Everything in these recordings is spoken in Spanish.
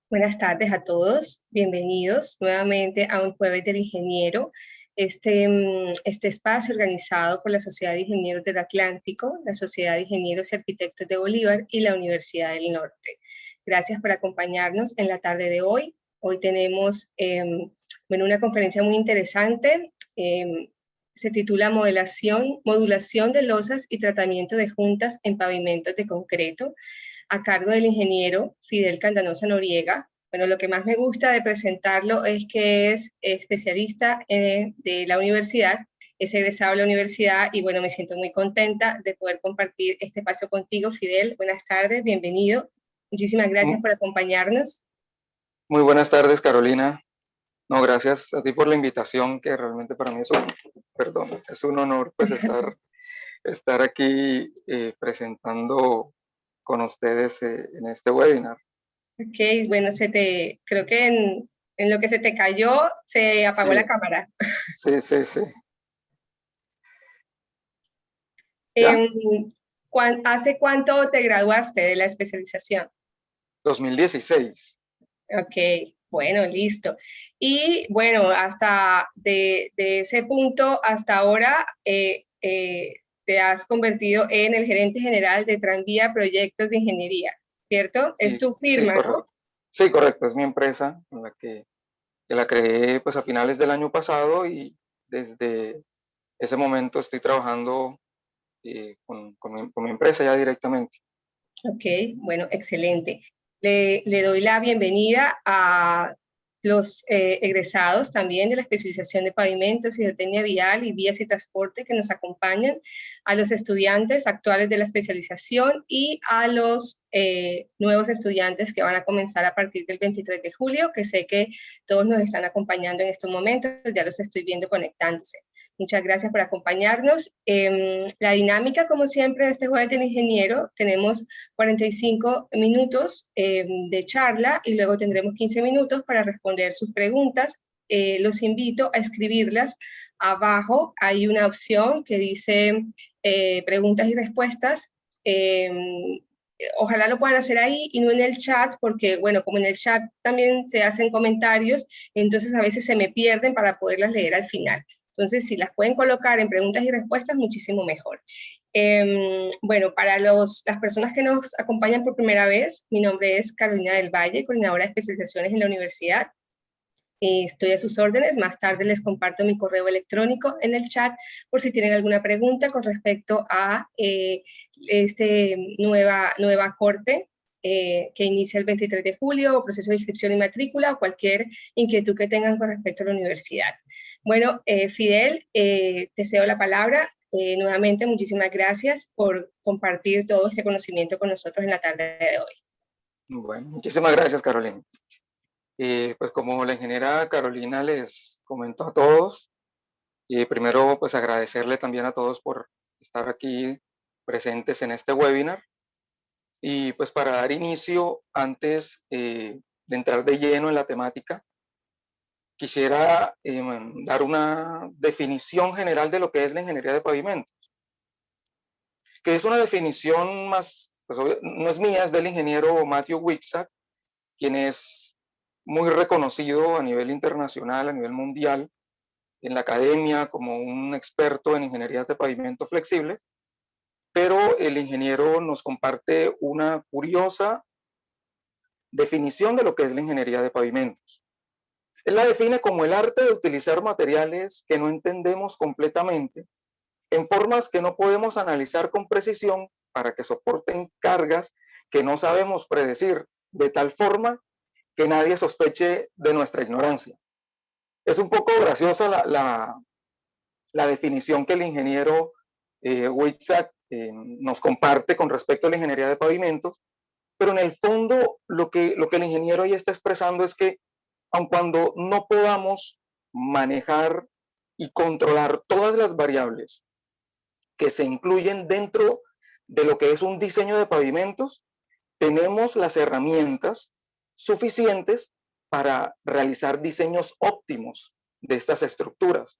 Buenas tardes a todos, bienvenidos nuevamente a un jueves del ingeniero, este espacio organizado por la Sociedad de Ingenieros del Atlántico, la Sociedad de Ingenieros y Arquitectos de Bolívar y la Universidad del Norte. Gracias por acompañarnos en la tarde de hoy. Hoy tenemos una conferencia muy interesante, se titula Modulación de losas y tratamiento de juntas en pavimentos de concreto, a cargo del ingeniero Fidel Candanosa Noriega. Bueno, lo que más me gusta de presentarlo es que es especialista de la universidad, es egresado de la universidad y bueno, me siento muy contenta de poder compartir este espacio contigo, Fidel. Buenas tardes, bienvenido. Muchísimas gracias por acompañarnos. Muy buenas tardes, Carolina. No, gracias a ti por la invitación, que realmente para mí es un honor pues estar aquí presentando con ustedes en este webinar. Ok, bueno, creo que en lo que se te cayó, se apagó la cámara. Sí, sí, sí. ¿Ya? ¿Hace cuánto te graduaste de la especialización? 2016. Ok, bueno, listo. Y bueno, hasta de ese punto hasta ahora te has convertido en el gerente general de Tranvía Proyectos de Ingeniería, ¿cierto? Sí, Es tu sí, firma, ¿no? correcto. Sí, correcto. Es mi empresa en la que la creé pues a finales del año pasado y desde ese momento estoy trabajando con mi empresa ya directamente. Ok, bueno, excelente. Le doy la bienvenida a los egresados también de la especialización de pavimentos, hidrotecnia vial y vías y transporte que nos acompañan, a los estudiantes actuales de la especialización y a los nuevos estudiantes que van a comenzar a partir del 23 de julio, que sé que todos nos están acompañando en estos momentos, ya los estoy viendo conectándose. Muchas gracias por acompañarnos. La dinámica, como siempre, de este Jueves del Ingeniero, tenemos 45 minutos de charla y luego tendremos 15 minutos para responder sus preguntas. Los invito a escribirlas. Abajo hay una opción que dice preguntas y respuestas. Ojalá lo puedan hacer ahí y no en el chat, porque, bueno, como en el chat también se hacen comentarios, entonces a veces se me pierden para poderlas leer al final. Entonces, si las pueden colocar en preguntas y respuestas, muchísimo mejor. Bueno, para las personas que nos acompañan por primera vez, mi nombre es Carolina del Valle, coordinadora de especializaciones en la universidad. Estoy a sus órdenes. Más tarde les comparto mi correo electrónico en el chat por si tienen alguna pregunta con respecto a nueva corte que inicia el 23 de julio, o proceso de inscripción y matrícula, o cualquier inquietud que tengan con respecto a la universidad. Bueno, Fidel, te cedo la palabra. Nuevamente, muchísimas gracias por compartir todo este conocimiento con nosotros en la tarde de hoy. Bueno, muchísimas gracias, Carolina. Pues como la ingeniera Carolina les comentó a todos, primero pues agradecerle también a todos por estar aquí presentes en este webinar. Y pues para dar inicio, antes de entrar de lleno en la temática, quisiera dar una definición general de lo que es la ingeniería de pavimentos, que es una definición más, pues no es mía, es del ingeniero Matthew Wiczak, quien es muy reconocido a nivel internacional, a nivel mundial, en la academia como un experto en ingenierías de pavimento flexibles, pero el ingeniero nos comparte una curiosa definición de lo que es la ingeniería de pavimentos. Él la define como el arte de utilizar materiales que no entendemos completamente en formas que no podemos analizar con precisión para que soporten cargas que no sabemos predecir, de tal forma que nadie sospeche de nuestra ignorancia. Es un poco graciosa la definición que el ingeniero Wiczak nos comparte con respecto a la ingeniería de pavimentos, pero en el fondo lo que el ingeniero ahí está expresando es que aun cuando no podamos manejar y controlar todas las variables que se incluyen dentro de lo que es un diseño de pavimentos, tenemos las herramientas suficientes para realizar diseños óptimos de estas estructuras,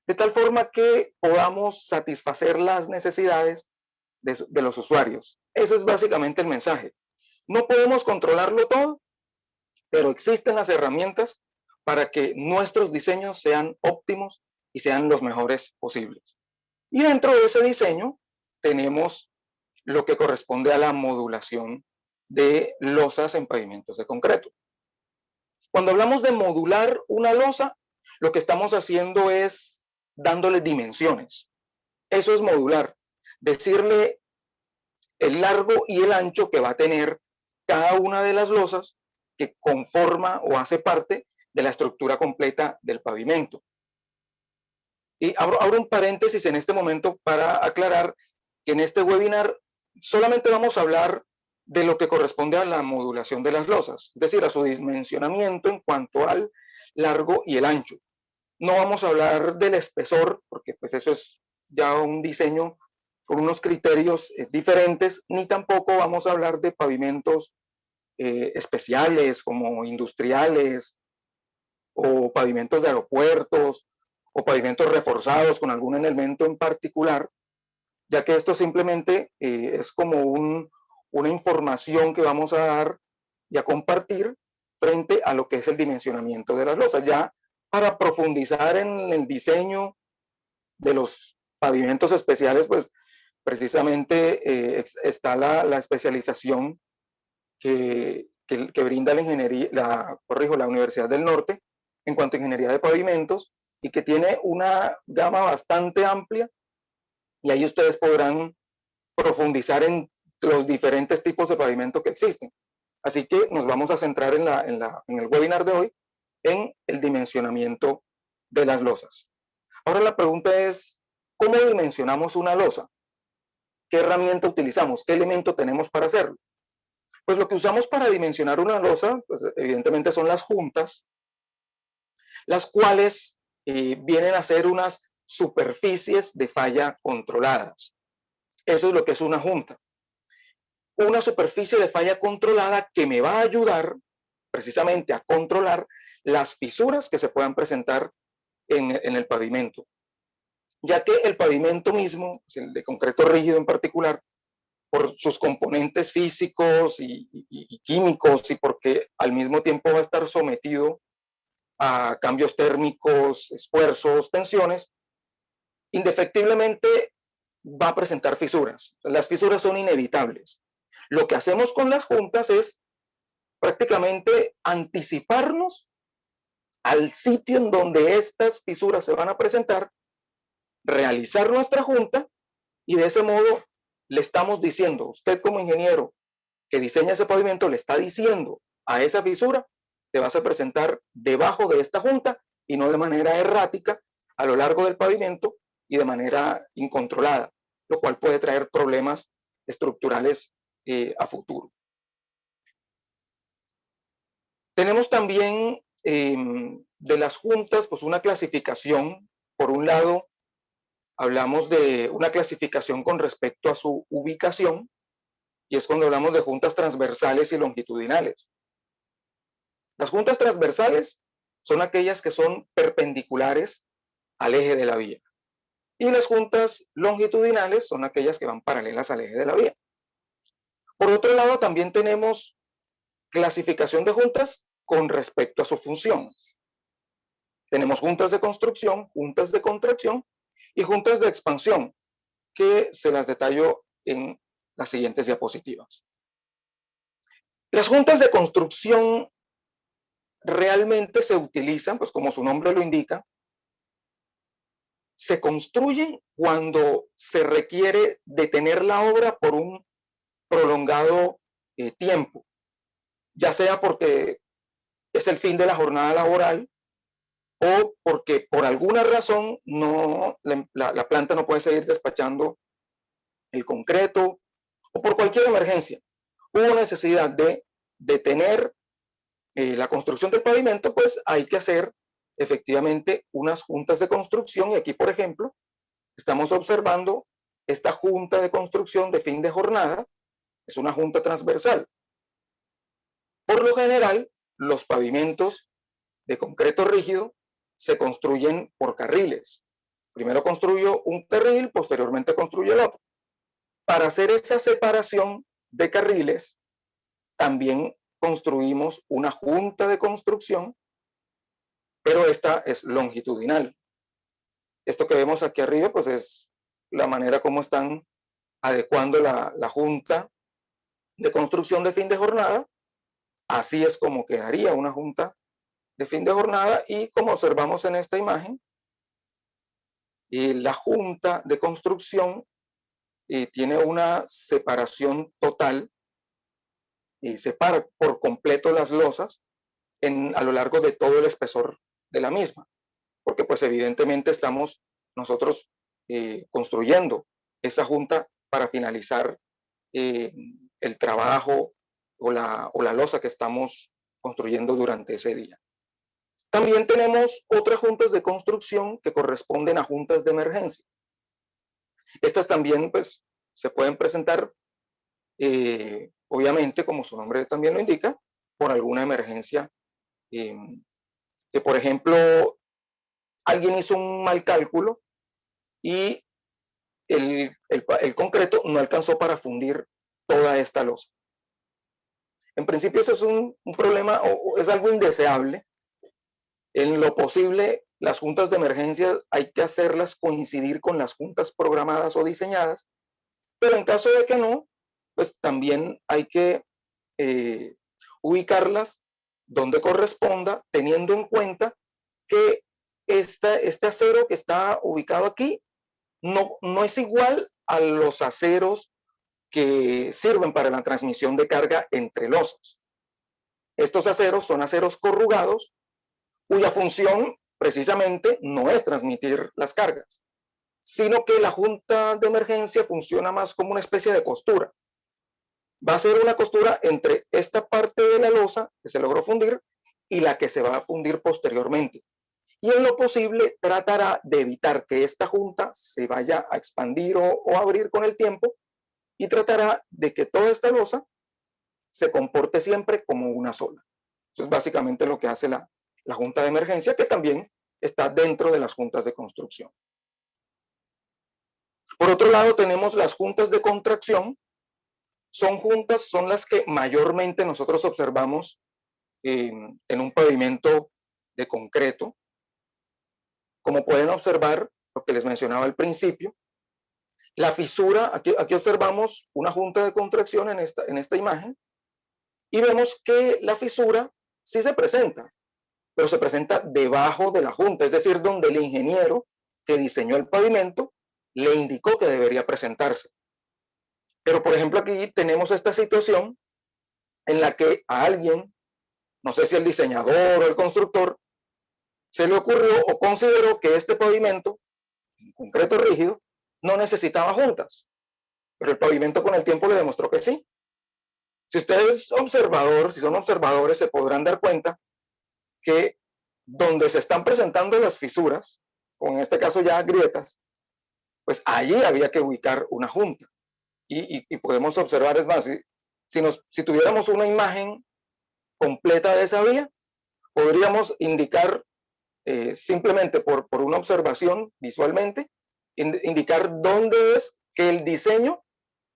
de tal forma que podamos satisfacer las necesidades de los usuarios. Ese es básicamente el mensaje. No podemos controlarlo todo, pero existen las herramientas para que nuestros diseños sean óptimos y sean los mejores posibles. Y dentro de ese diseño tenemos lo que corresponde a la modulación de losas en pavimentos de concreto. Cuando hablamos de modular una losa, lo que estamos haciendo es dándole dimensiones. Eso es modular. Decirle el largo y el ancho que va a tener cada una de las losas que conforma o hace parte de la estructura completa del pavimento. Y abro un paréntesis en este momento para aclarar que en este webinar solamente vamos a hablar de lo que corresponde a la modulación de las losas, es decir, a su dimensionamiento en cuanto al largo y el ancho. No vamos a hablar del espesor, porque pues eso es ya un diseño con unos criterios diferentes, ni tampoco vamos a hablar de pavimentos especiales como industriales o pavimentos de aeropuertos o pavimentos reforzados con algún elemento en particular, ya que esto simplemente es como una información que vamos a dar y a compartir frente a lo que es el dimensionamiento de las losas. Ya para profundizar en el diseño de los pavimentos especiales, pues precisamente está la especialización que brinda la ingeniería, la Universidad del Norte en cuanto a ingeniería de pavimentos y que tiene una gama bastante amplia y ahí ustedes podrán profundizar en los diferentes tipos de pavimento que existen. Así que nos vamos a centrar en el webinar de hoy en el dimensionamiento de las losas. Ahora la pregunta es, ¿cómo dimensionamos una losa? ¿Qué herramienta utilizamos? ¿Qué elemento tenemos para hacerlo? Pues lo que usamos para dimensionar una losa, pues evidentemente son las juntas, las cuales vienen a ser unas superficies de falla controladas. Eso es lo que es una junta. Una superficie de falla controlada que me va a ayudar precisamente a controlar las fisuras que se puedan presentar en el pavimento. Ya que el pavimento mismo, el de concreto rígido en particular, por sus componentes físicos y químicos y porque al mismo tiempo va a estar sometido a cambios térmicos, esfuerzos, tensiones, indefectiblemente va a presentar fisuras. Las fisuras son inevitables. Lo que hacemos con las juntas es prácticamente anticiparnos al sitio en donde estas fisuras se van a presentar, realizar nuestra junta y de ese modo le estamos diciendo, usted como ingeniero que diseña ese pavimento, le está diciendo a esa fisura, te vas a presentar debajo de esta junta y no de manera errática a lo largo del pavimento y de manera incontrolada, lo cual puede traer problemas estructurales a futuro. Tenemos también de las juntas, pues una clasificación. Por un lado, hablamos de una clasificación con respecto a su ubicación, y es cuando hablamos de juntas transversales y longitudinales. Las juntas transversales son aquellas que son perpendiculares al eje de la vía. Y las juntas longitudinales son aquellas que van paralelas al eje de la vía. Por otro lado, también tenemos clasificación de juntas con respecto a su función. Tenemos juntas de construcción, juntas de contracción y juntas de expansión, que se las detallo en las siguientes diapositivas. Las juntas de construcción realmente se utilizan, pues como su nombre lo indica, se construyen cuando se requiere detener la obra por un prolongado tiempo, ya sea porque es el fin de la jornada laboral o porque por alguna razón la planta no puede seguir despachando el concreto o por cualquier emergencia. Hubo necesidad de detener la construcción del pavimento, pues hay que hacer efectivamente unas juntas de construcción y aquí, por ejemplo, estamos observando esta junta de construcción de fin de jornada, es una junta transversal. Por lo general, los pavimentos de concreto rígido se construyen por carriles. Primero construyo un carril, posteriormente construyo el otro. Para hacer esa separación de carriles, también construimos una junta de construcción, pero esta es longitudinal. Esto que vemos aquí arriba, pues es la manera como están adecuando la junta de construcción de fin de jornada. Así es como quedaría una junta de fin de jornada, y como observamos en esta imagen, la junta de construcción tiene una separación total, separa por completo las losas a lo largo de todo el espesor de la misma, porque pues evidentemente estamos nosotros construyendo esa junta para finalizar el trabajo o la losa que estamos construyendo durante ese día. También tenemos otras juntas de construcción que corresponden a juntas de emergencia. Estas también pues se pueden presentar, obviamente, como su nombre también lo indica, por alguna emergencia, que por ejemplo alguien hizo un mal cálculo y el concreto no alcanzó para fundir toda esta losa. En principio eso es un problema, o es algo indeseable. En lo posible, las juntas de emergencia hay que hacerlas coincidir con las juntas programadas o diseñadas, pero en caso de que no, pues también hay que ubicarlas donde corresponda, teniendo en cuenta que este acero que está ubicado aquí no es igual a los aceros que sirven para la transmisión de carga entre losas. Estos aceros son aceros corrugados, cuya función precisamente no es transmitir las cargas, sino que la junta de emergencia funciona más como una especie de costura. Va a ser una costura entre esta parte de la losa que se logró fundir y la que se va a fundir posteriormente. Y en lo posible tratará de evitar que esta junta se vaya a expandir o abrir con el tiempo, y tratará de que toda esta losa se comporte siempre como una sola. Eso es básicamente lo que hace la junta de emergencia, que también está dentro de las juntas de construcción. Por otro lado, tenemos las juntas de contracción. Son las que mayormente nosotros observamos en un pavimento de concreto. Como pueden observar, lo que les mencionaba al principio, la fisura, aquí observamos una junta de contracción en esta imagen, y vemos que la fisura sí se presenta, pero se presenta debajo de la junta, es decir, donde el ingeniero que diseñó el pavimento le indicó que debería presentarse. Pero, por ejemplo, aquí tenemos esta situación en la que a alguien, no sé si el diseñador o el constructor, se le ocurrió o consideró que este pavimento, en concreto rígido, no necesitaba juntas, pero el pavimento con el tiempo le demostró que sí. Si ustedes son observadores, se podrán dar cuenta que donde se están presentando las fisuras, o en este caso ya grietas, pues allí había que ubicar una junta. Y podemos observar, es más, si tuviéramos una imagen completa de esa vía, podríamos indicar simplemente por una observación visualmente, indicar dónde es que el diseño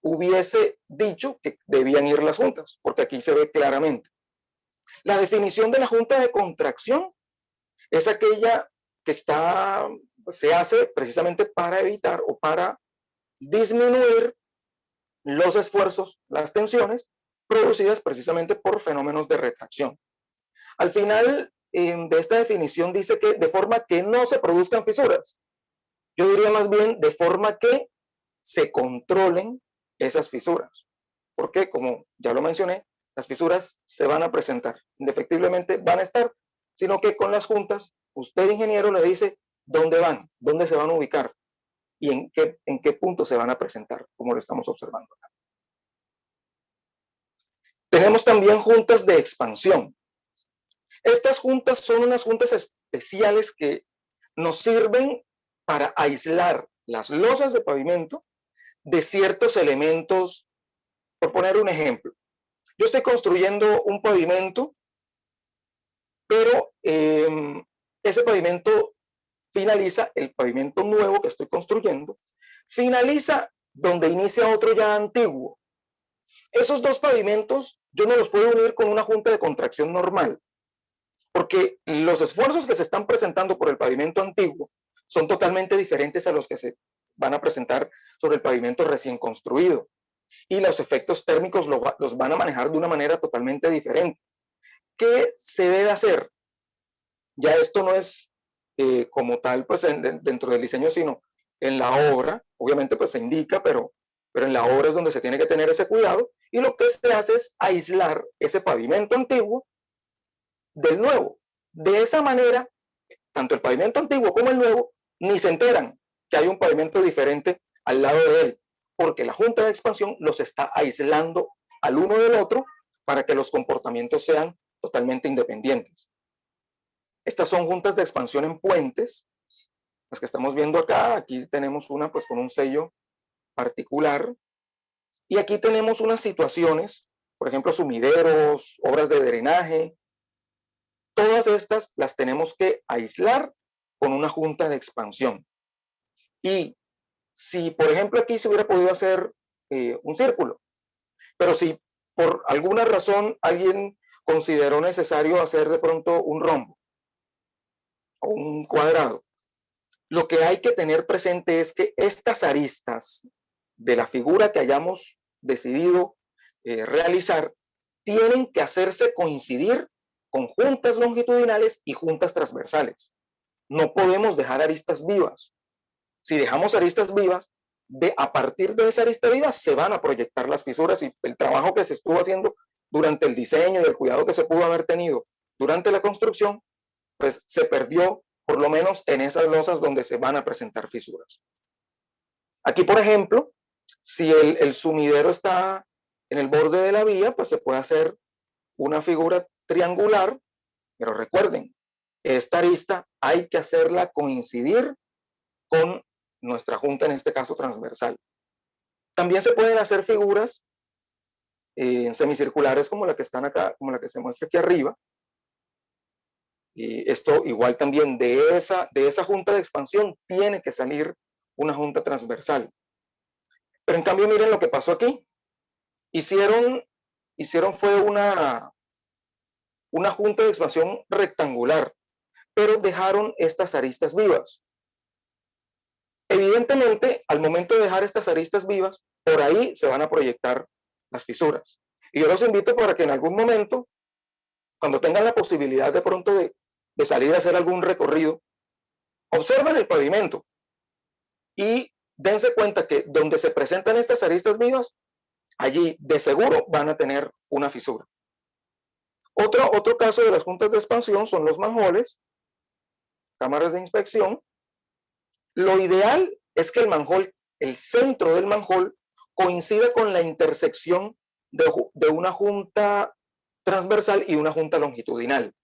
hubiese dicho que debían ir las juntas, porque aquí se ve claramente. La definición de la junta de contracción es aquella que se hace precisamente para evitar o para disminuir los esfuerzos, las tensiones producidas precisamente por fenómenos de retracción. Al final de esta definición dice que de forma que no se produzcan fisuras. Yo diría más bien de forma que se controlen esas fisuras. Porque, como ya lo mencioné, las fisuras se van a presentar, indefectiblemente van a estar, sino que con las juntas, usted, ingeniero, le dice dónde van, dónde se van a ubicar y en qué punto se van a presentar, como lo estamos observando acá. Tenemos también juntas de expansión. Estas juntas son unas juntas especiales que nos sirven para aislar las losas de pavimento de ciertos elementos. Por poner un ejemplo, yo estoy construyendo un pavimento, pero ese pavimento finaliza, el pavimento nuevo que estoy construyendo, finaliza donde inicia otro ya antiguo. Esos dos pavimentos yo no los puedo unir con una junta de contracción normal, porque los esfuerzos que se están presentando por el pavimento antiguo son totalmente diferentes a los que se van a presentar sobre el pavimento recién construido. Y los efectos térmicos los van a manejar de una manera totalmente diferente. ¿Qué se debe hacer? Ya esto no es como tal pues dentro del diseño, sino en la obra. Obviamente pues se indica, pero en la obra es donde se tiene que tener ese cuidado, y lo que se hace es aislar ese pavimento antiguo del nuevo. De esa manera, tanto el pavimento antiguo como el nuevo ni se enteran que hay un pavimento diferente al lado de él, porque la junta de expansión los está aislando al uno del otro para que los comportamientos sean totalmente independientes. Estas son juntas de expansión en puentes, las que estamos viendo acá. Aquí tenemos una pues con un sello particular, y aquí tenemos unas situaciones, por ejemplo, sumideros, obras de drenaje. Todas estas las tenemos que aislar con una junta de expansión. Y si, por ejemplo, aquí se hubiera podido hacer un círculo, pero si por alguna razón alguien consideró necesario hacer de pronto un rombo o un cuadrado, lo que hay que tener presente es que estas aristas de la figura que hayamos decidido realizar tienen que hacerse coincidir con juntas longitudinales y juntas transversales. No podemos dejar aristas vivas. Si dejamos aristas vivas, a partir de esa arista viva se van a proyectar las fisuras, y el trabajo que se estuvo haciendo durante el diseño y el cuidado que se pudo haber tenido durante la construcción, pues se perdió, por lo menos en esas losas donde se van a presentar fisuras. Aquí, por ejemplo, si el sumidero está en el borde de la vía, pues se puede hacer una figura triangular, pero recuerden, esta arista hay que hacerla coincidir con nuestra junta, en este caso transversal. También se pueden hacer figuras semicirculares como la que están acá, como la que se muestra aquí arriba. Y esto igual también de esa junta de expansión tiene que salir una junta transversal. Pero en cambio miren lo que pasó aquí. Hicieron fue una junta de expansión rectangular, pero dejaron estas aristas vivas. Evidentemente, al momento de dejar estas aristas vivas, por ahí se van a proyectar las fisuras. Y yo los invito para que en algún momento, cuando tengan la posibilidad de pronto de salir a hacer algún recorrido, observen el pavimento y dense cuenta que donde se presentan estas aristas vivas, allí de seguro van a tener una fisura. Otro caso de las juntas de expansión son los manholes, cámaras de inspección. Lo ideal es que el centro del manhole coincida con la intersección de una junta transversal y una junta longitudinal.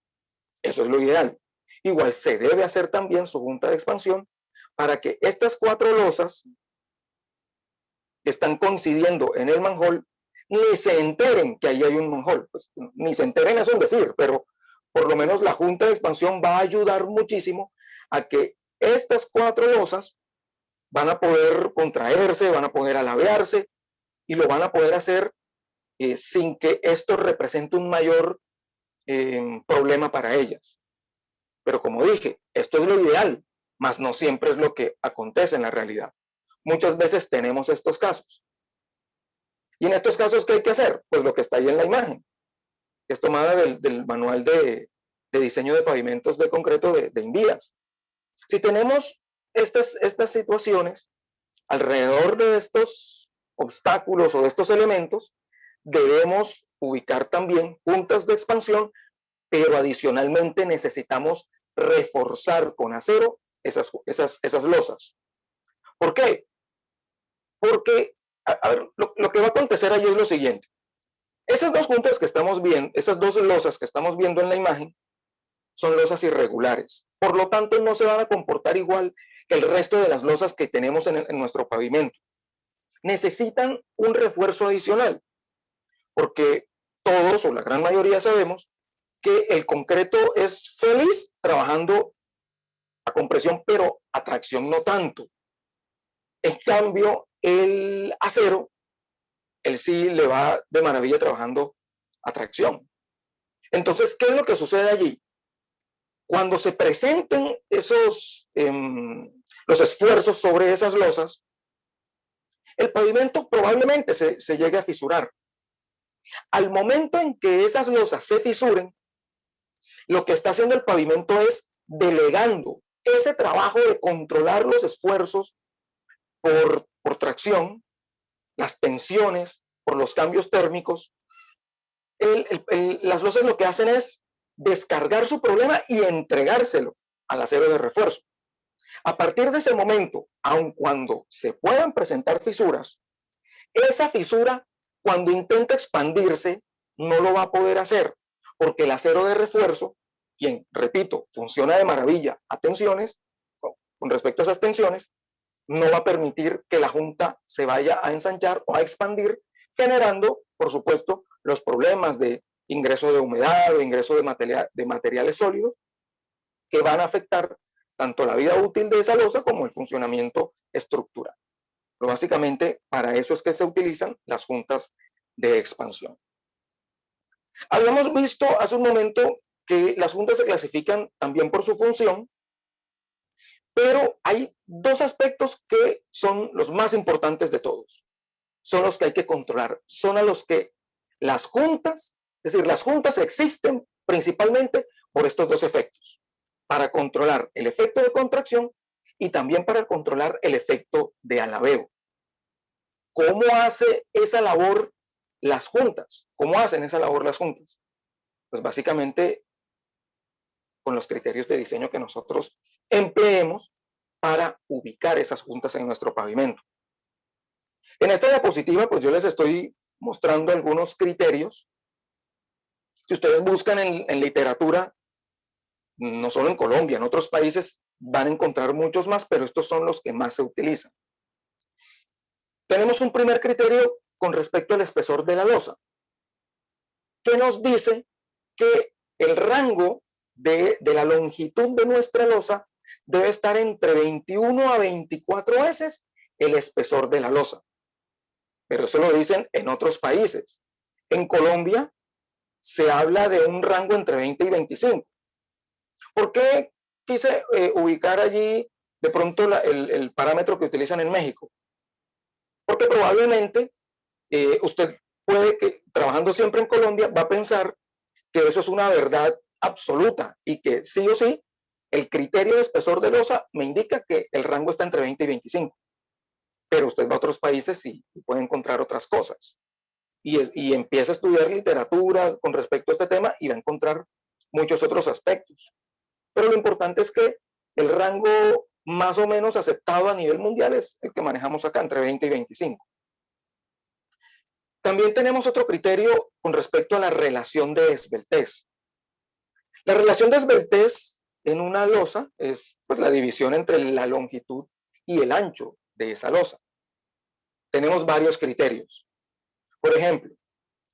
Eso es lo ideal. Igual se debe hacer también su junta de expansión para que estas cuatro losas que están coincidiendo en el manhole ni se enteren que ahí hay un manhole. Pues, ni se enteren es un decir, pero por lo menos la junta de expansión va a ayudar muchísimo a que estas cuatro losas van a poder contraerse, van a poder alabearse, y lo van a poder hacer sin que esto represente un mayor problema para ellas. Pero como dije, esto es lo ideal, mas no siempre es lo que acontece en la realidad. Muchas veces tenemos estos casos. Y en estos casos, ¿qué hay que hacer? Pues lo que está ahí en la imagen, que es tomada del manual de diseño de pavimentos de concreto de Invías. Si tenemos estas situaciones, alrededor de estos obstáculos o de estos elementos, debemos ubicar también juntas de expansión, pero adicionalmente necesitamos reforzar con acero esas losas. ¿Por qué? Porque, a ver, lo que va a acontecer allí es lo siguiente. Esas dos juntas que estamos viendo, esas dos losas que estamos viendo en la imagen, son losas irregulares. Por lo tanto, no se van a comportar igual que el resto de las losas que tenemos en nuestro pavimento. Necesitan un refuerzo adicional, porque todos o la gran mayoría sabemos que el concreto es feliz trabajando a compresión, pero a tracción no tanto. En cambio, el acero él sí le va de maravilla trabajando a tracción. Entonces, ¿qué es lo que sucede allí? Cuando se presenten los esfuerzos sobre esas losas, el pavimento probablemente se llegue a fisurar. Al momento en que esas losas se fisuren, lo que está haciendo el pavimento es delegando ese trabajo de controlar los esfuerzos por tracción, las tensiones, por los cambios térmicos. Las losas lo que hacen es descargar su problema y entregárselo al acero de refuerzo. A partir de ese momento, aun cuando se puedan presentar fisuras, esa fisura, cuando intenta expandirse, no lo va a poder hacer, porque el acero de refuerzo, quien, repito, funciona de maravilla a tensiones, con respecto a esas tensiones, no va a permitir que la junta se vaya a ensanchar o a expandir, generando, por supuesto, los problemas de ingreso de humedad o ingreso de materiales sólidos que van a afectar tanto la vida útil de esa losa como el funcionamiento estructural. Pero básicamente para eso es que se utilizan las juntas de expansión. Habíamos visto hace un momento que las juntas se clasifican también por su función, pero hay dos aspectos que son los más importantes de todos. Son los que hay que controlar, son a los que las juntas, es decir, las juntas existen principalmente por estos dos efectos, para controlar el efecto de contracción y también para controlar el efecto de alabeo. ¿Cómo hace esa labor las juntas? ¿Cómo hacen esa labor las juntas? Pues básicamente con los criterios de diseño que nosotros empleemos para ubicar esas juntas en nuestro pavimento. En esta diapositiva, pues yo les estoy mostrando algunos criterios que ustedes buscan en literatura, no solo en Colombia, en otros países van a encontrar muchos más, pero estos son los que más se utilizan. Tenemos un primer criterio con respecto al espesor de la losa, que nos dice que el rango de la longitud de nuestra losa debe estar entre 21 a 24 veces el espesor de la losa. Pero eso lo dicen en otros países. En Colombia se habla de un rango entre 20 y 25. ¿Por qué quise ubicar allí de pronto el parámetro que utilizan en México? Porque probablemente usted puede que, trabajando siempre en Colombia, va a pensar que eso es una verdad absoluta y que sí o sí, el criterio de espesor de losa me indica que el rango está entre 20 y 25. Pero usted va a otros países y puede encontrar otras cosas. Y empieza a estudiar literatura con respecto a este tema y va a encontrar muchos otros aspectos. Pero lo importante es que el rango más o menos aceptado a nivel mundial es el que manejamos acá, entre 20 y 25. También tenemos otro criterio con respecto a la relación de esbeltez. La relación de esbeltez en una losa es pues, la división entre la longitud y el ancho de esa losa. Tenemos varios criterios. Por ejemplo,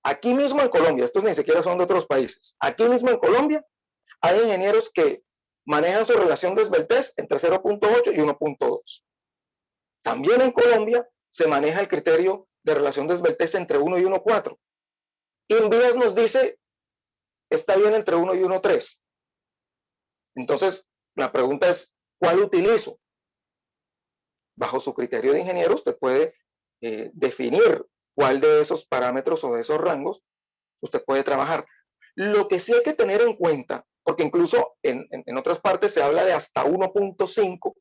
aquí mismo en Colombia, estos ni siquiera son de otros países, aquí mismo en Colombia hay ingenieros que manejan su relación de esbeltez entre 0.8 y 1.2. También en Colombia se maneja el criterio de relación de esbeltez entre 1 y 1.4. Invías nos dice, está bien entre 1 y 1.3. Entonces, la pregunta es, ¿cuál utilizo? Bajo su criterio de ingeniero, usted puede definir cuál de esos parámetros o de esos rangos usted puede trabajar. Lo que sí hay que tener en cuenta, porque incluso en otras partes se habla de hasta 1.5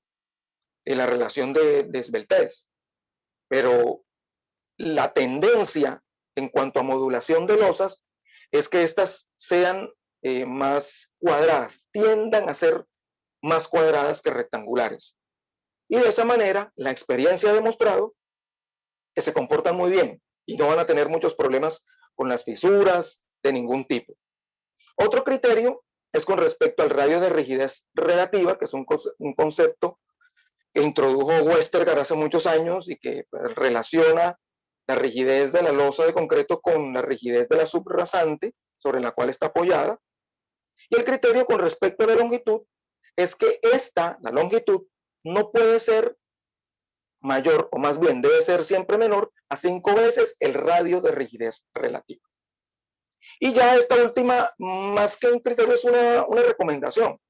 en la relación de esbeltez, pero la tendencia en cuanto a modulación de losas es que estas sean más cuadradas, tiendan a ser más cuadradas que rectangulares. Y de esa manera, la experiencia ha demostrado que se comportan muy bien y no van a tener muchos problemas con las fisuras de ningún tipo. Otro criterio es con respecto al radio de rigidez relativa, que es un concepto que introdujo Westergaard hace muchos años y que pues, relaciona la rigidez de la losa de concreto con la rigidez de la subrasante sobre la cual está apoyada. Y el criterio con respecto a la longitud es que la longitud, no puede ser mayor, o más bien debe ser siempre menor a 5 veces el radio de rigidez relativa. Y ya esta última, más que un criterio, es una recomendación,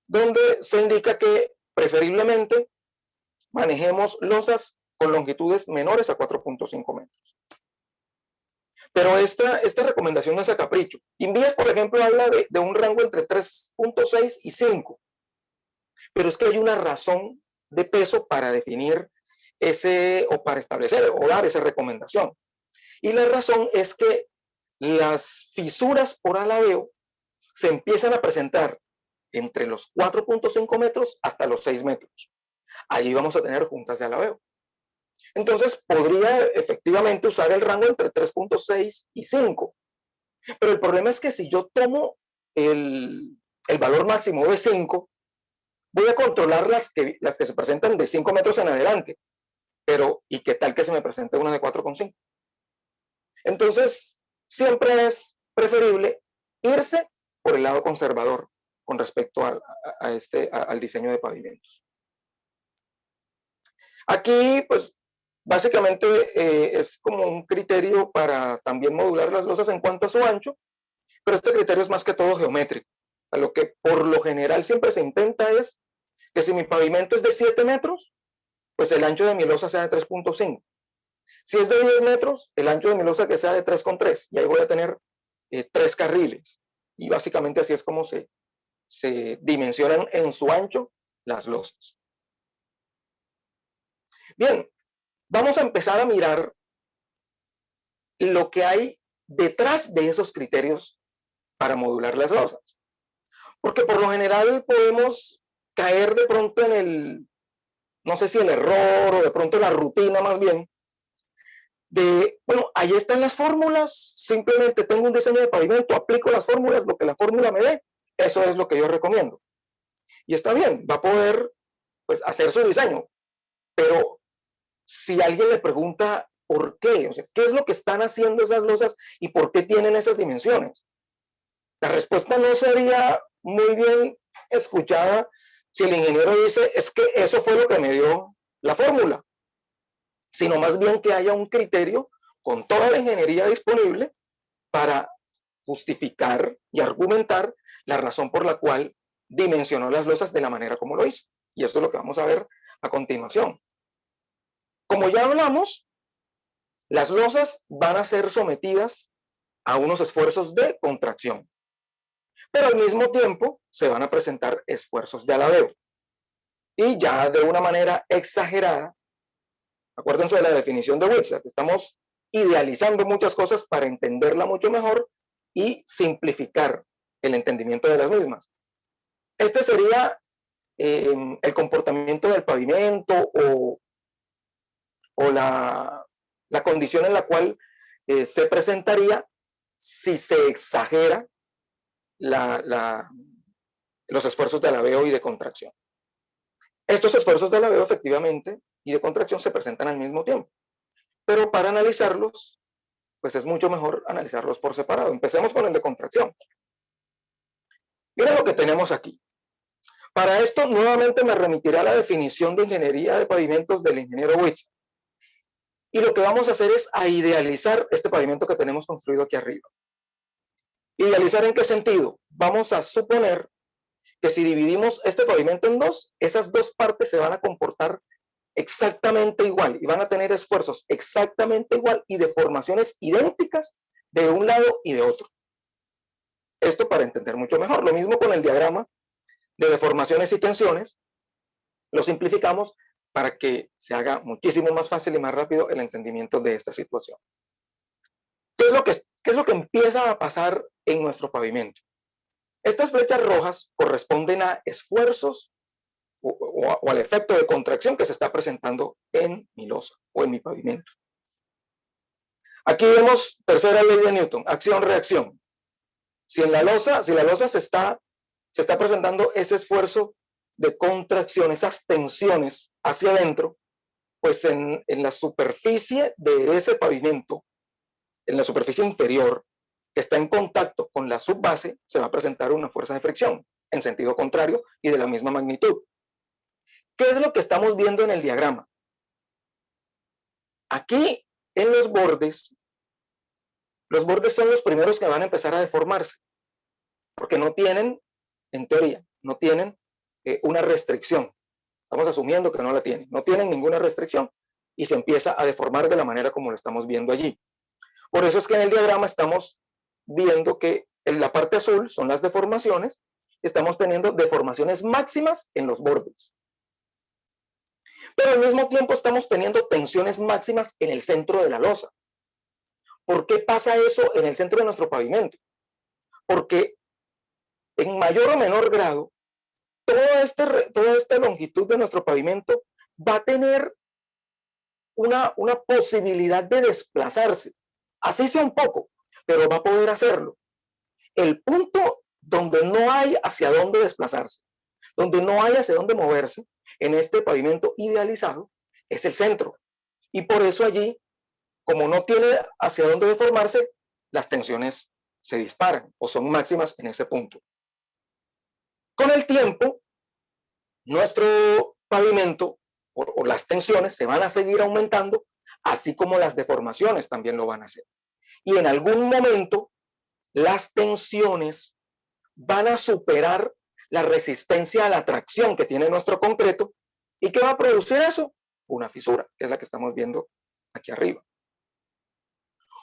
donde se indica que preferiblemente manejemos losas con longitudes menores a 4.5 metros. Pero esta recomendación no es a capricho. INVIES, por ejemplo, habla de un rango entre 3.6 y 5. Pero es que hay una razón de peso para definir o para establecer o dar esa recomendación. Y la razón es que las fisuras por alabeo se empiezan a presentar entre los 4.5 metros hasta los 6 metros. Ahí vamos a tener juntas de alabeo. Entonces, podría efectivamente usar el rango entre 3.6 y 5. Pero el problema es que si yo tomo el valor máximo de 5, voy a controlar las que se presentan de 5 metros en adelante. Pero, ¿y qué tal que se me presente una de 4.5? Entonces, siempre es preferible irse por el lado conservador con respecto al diseño de pavimentos. Aquí, pues, básicamente es como un criterio para también modular las losas en cuanto a su ancho, pero este criterio es más que todo geométrico. A lo que por lo general siempre se intenta es que si mi pavimento es de 7 metros, pues el ancho de mi losa sea de 3.5. Si es de 10 metros, el ancho de mi losa que sea de 3.3. Y ahí voy a tener 3 carriles. Y básicamente así es como se dimensionan en su ancho las losas. Bien, vamos a empezar a mirar lo que hay detrás de esos criterios para modular las losas. Porque por lo general podemos caer de pronto en el, no sé si el error o de pronto la rutina más bien, bueno, ahí están las fórmulas, simplemente tengo un diseño de pavimento, aplico las fórmulas, lo que la fórmula me dé, eso es lo que yo recomiendo. Y está bien, va a poder pues hacer su diseño, pero si alguien le pregunta por qué, o sea, qué es lo que están haciendo esas losas y por qué tienen esas dimensiones, la respuesta no sería muy bien escuchada si el ingeniero dice, es que eso fue lo que me dio la fórmula, sino más bien que haya un criterio con toda la ingeniería disponible para justificar y argumentar la razón por la cual dimensionó las losas de la manera como lo hizo. Y esto es lo que vamos a ver a continuación. Como ya hablamos, las losas van a ser sometidas a unos esfuerzos de contracción, pero al mismo tiempo se van a presentar esfuerzos de alabeo. Y ya de una manera exagerada, acuérdense de la definición de Whitzer, estamos idealizando muchas cosas para entenderla mucho mejor y simplificar el entendimiento de las mismas. Este sería el comportamiento del pavimento o la condición en la cual se presentaría si se exagera los esfuerzos de alabeo y de contracción. Estos esfuerzos de alabeo efectivamente y de contracción se presentan al mismo tiempo, pero para analizarlos, pues es mucho mejor analizarlos por separado. Empecemos con el de contracción. Miren lo que tenemos aquí. Para esto, nuevamente me remitiré a la definición de ingeniería de pavimentos del ingeniero Whitzer. Y lo que vamos a hacer es a idealizar este pavimento que tenemos construido aquí arriba. ¿Idealizar en qué sentido? Vamos a suponer que si dividimos este pavimento en dos, esas dos partes se van a comportar exactamente igual y van a tener esfuerzos exactamente igual y deformaciones idénticas de un lado y de otro. Esto para entender mucho mejor. Lo mismo con el diagrama de deformaciones y tensiones. Lo simplificamos para que se haga muchísimo más fácil y más rápido el entendimiento de esta situación. ¿Qué es lo que empieza a pasar en nuestro pavimento? Estas flechas rojas corresponden a esfuerzos o al efecto de contracción que se está presentando en mi losa o en mi pavimento. Aquí vemos tercera ley de Newton, acción-reacción. Si la losa se está presentando ese esfuerzo de contracción, esas tensiones hacia adentro, pues en la superficie de ese pavimento, en la superficie inferior, que está en contacto con la subbase, se va a presentar una fuerza de fricción en sentido contrario y de la misma magnitud. ¿Qué es lo que estamos viendo en el diagrama? Aquí en los bordes son los primeros que van a empezar a deformarse, porque no tienen, en teoría, no tienen una restricción. Estamos asumiendo que no la tienen, no tienen ninguna restricción y se empieza a deformar de la manera como lo estamos viendo allí. Por eso es que en el diagrama estamos viendo que en la parte azul son las deformaciones, estamos teniendo deformaciones máximas en los bordes. Pero al mismo tiempo estamos teniendo tensiones máximas en el centro de la losa. ¿Por qué pasa eso en el centro de nuestro pavimento? Porque en mayor o menor grado, toda esta longitud de nuestro pavimento va a tener una posibilidad de desplazarse. Así sea un poco, pero va a poder hacerlo. El punto donde no hay hacia dónde desplazarse, donde no hay hacia dónde moverse en este pavimento idealizado, es el centro. Y por eso allí, como no tiene hacia dónde deformarse, las tensiones se disparan o son máximas en ese punto. Con el tiempo, nuestro pavimento o las tensiones se van a seguir aumentando, así como las deformaciones también lo van a hacer. Y en algún momento, las tensiones van a superar la resistencia a la tracción que tiene nuestro concreto. ¿Y qué va a producir eso? Una fisura, que es la que estamos viendo aquí arriba.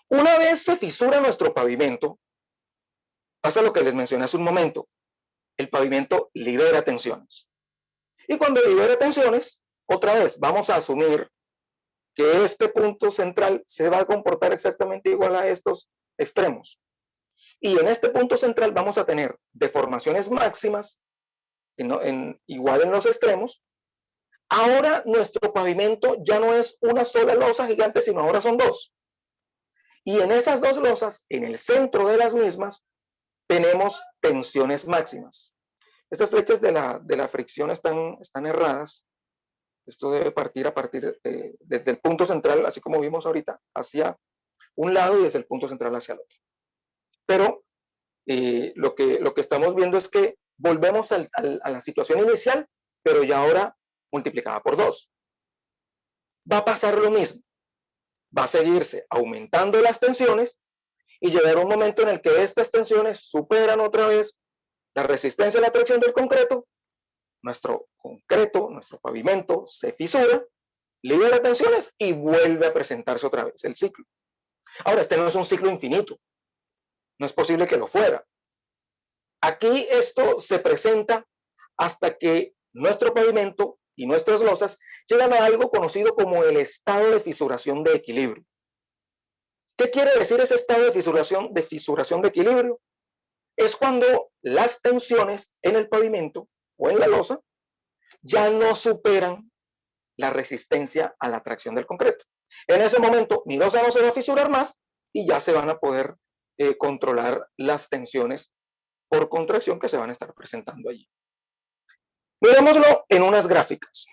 Una vez se fisura nuestro pavimento, pasa lo que les mencioné hace un momento. El pavimento libera tensiones. Y cuando libera tensiones, otra vez vamos a asumir que este punto central se va a comportar exactamente igual a estos extremos. Y en este punto central vamos a tener deformaciones máximas, igual en los extremos. Ahora nuestro pavimento ya no es una sola losa gigante, sino ahora son dos. Y en esas dos losas, en el centro de las mismas, tenemos tensiones máximas. Estas flechas de la fricción están erradas. Esto debe partir desde el punto central, así como vimos ahorita, hacia un lado y desde el punto central hacia el otro. Pero lo que estamos viendo es que volvemos a la situación inicial, pero ya ahora multiplicada por 2. Va a pasar lo mismo. Va a seguirse aumentando las tensiones y llegar un momento en el que estas tensiones superan otra vez la resistencia a la tracción del concreto. Nuestro concreto, nuestro pavimento se fisura, libera tensiones y vuelve a presentarse otra vez el ciclo. Ahora, este no es un ciclo infinito. No es posible que lo fuera. Aquí esto se presenta hasta que nuestro pavimento y nuestras losas llegan a algo conocido como el estado de fisuración de equilibrio. ¿Qué quiere decir ese estado de fisuración de equilibrio? Es cuando las tensiones en el pavimento o en la losa ya no superan la resistencia a la tracción del concreto. En ese momento, mi losa no se va a fisurar más y ya se van a poder controlar las tensiones por contracción que se van a estar presentando allí. Miremoslo en unas gráficas,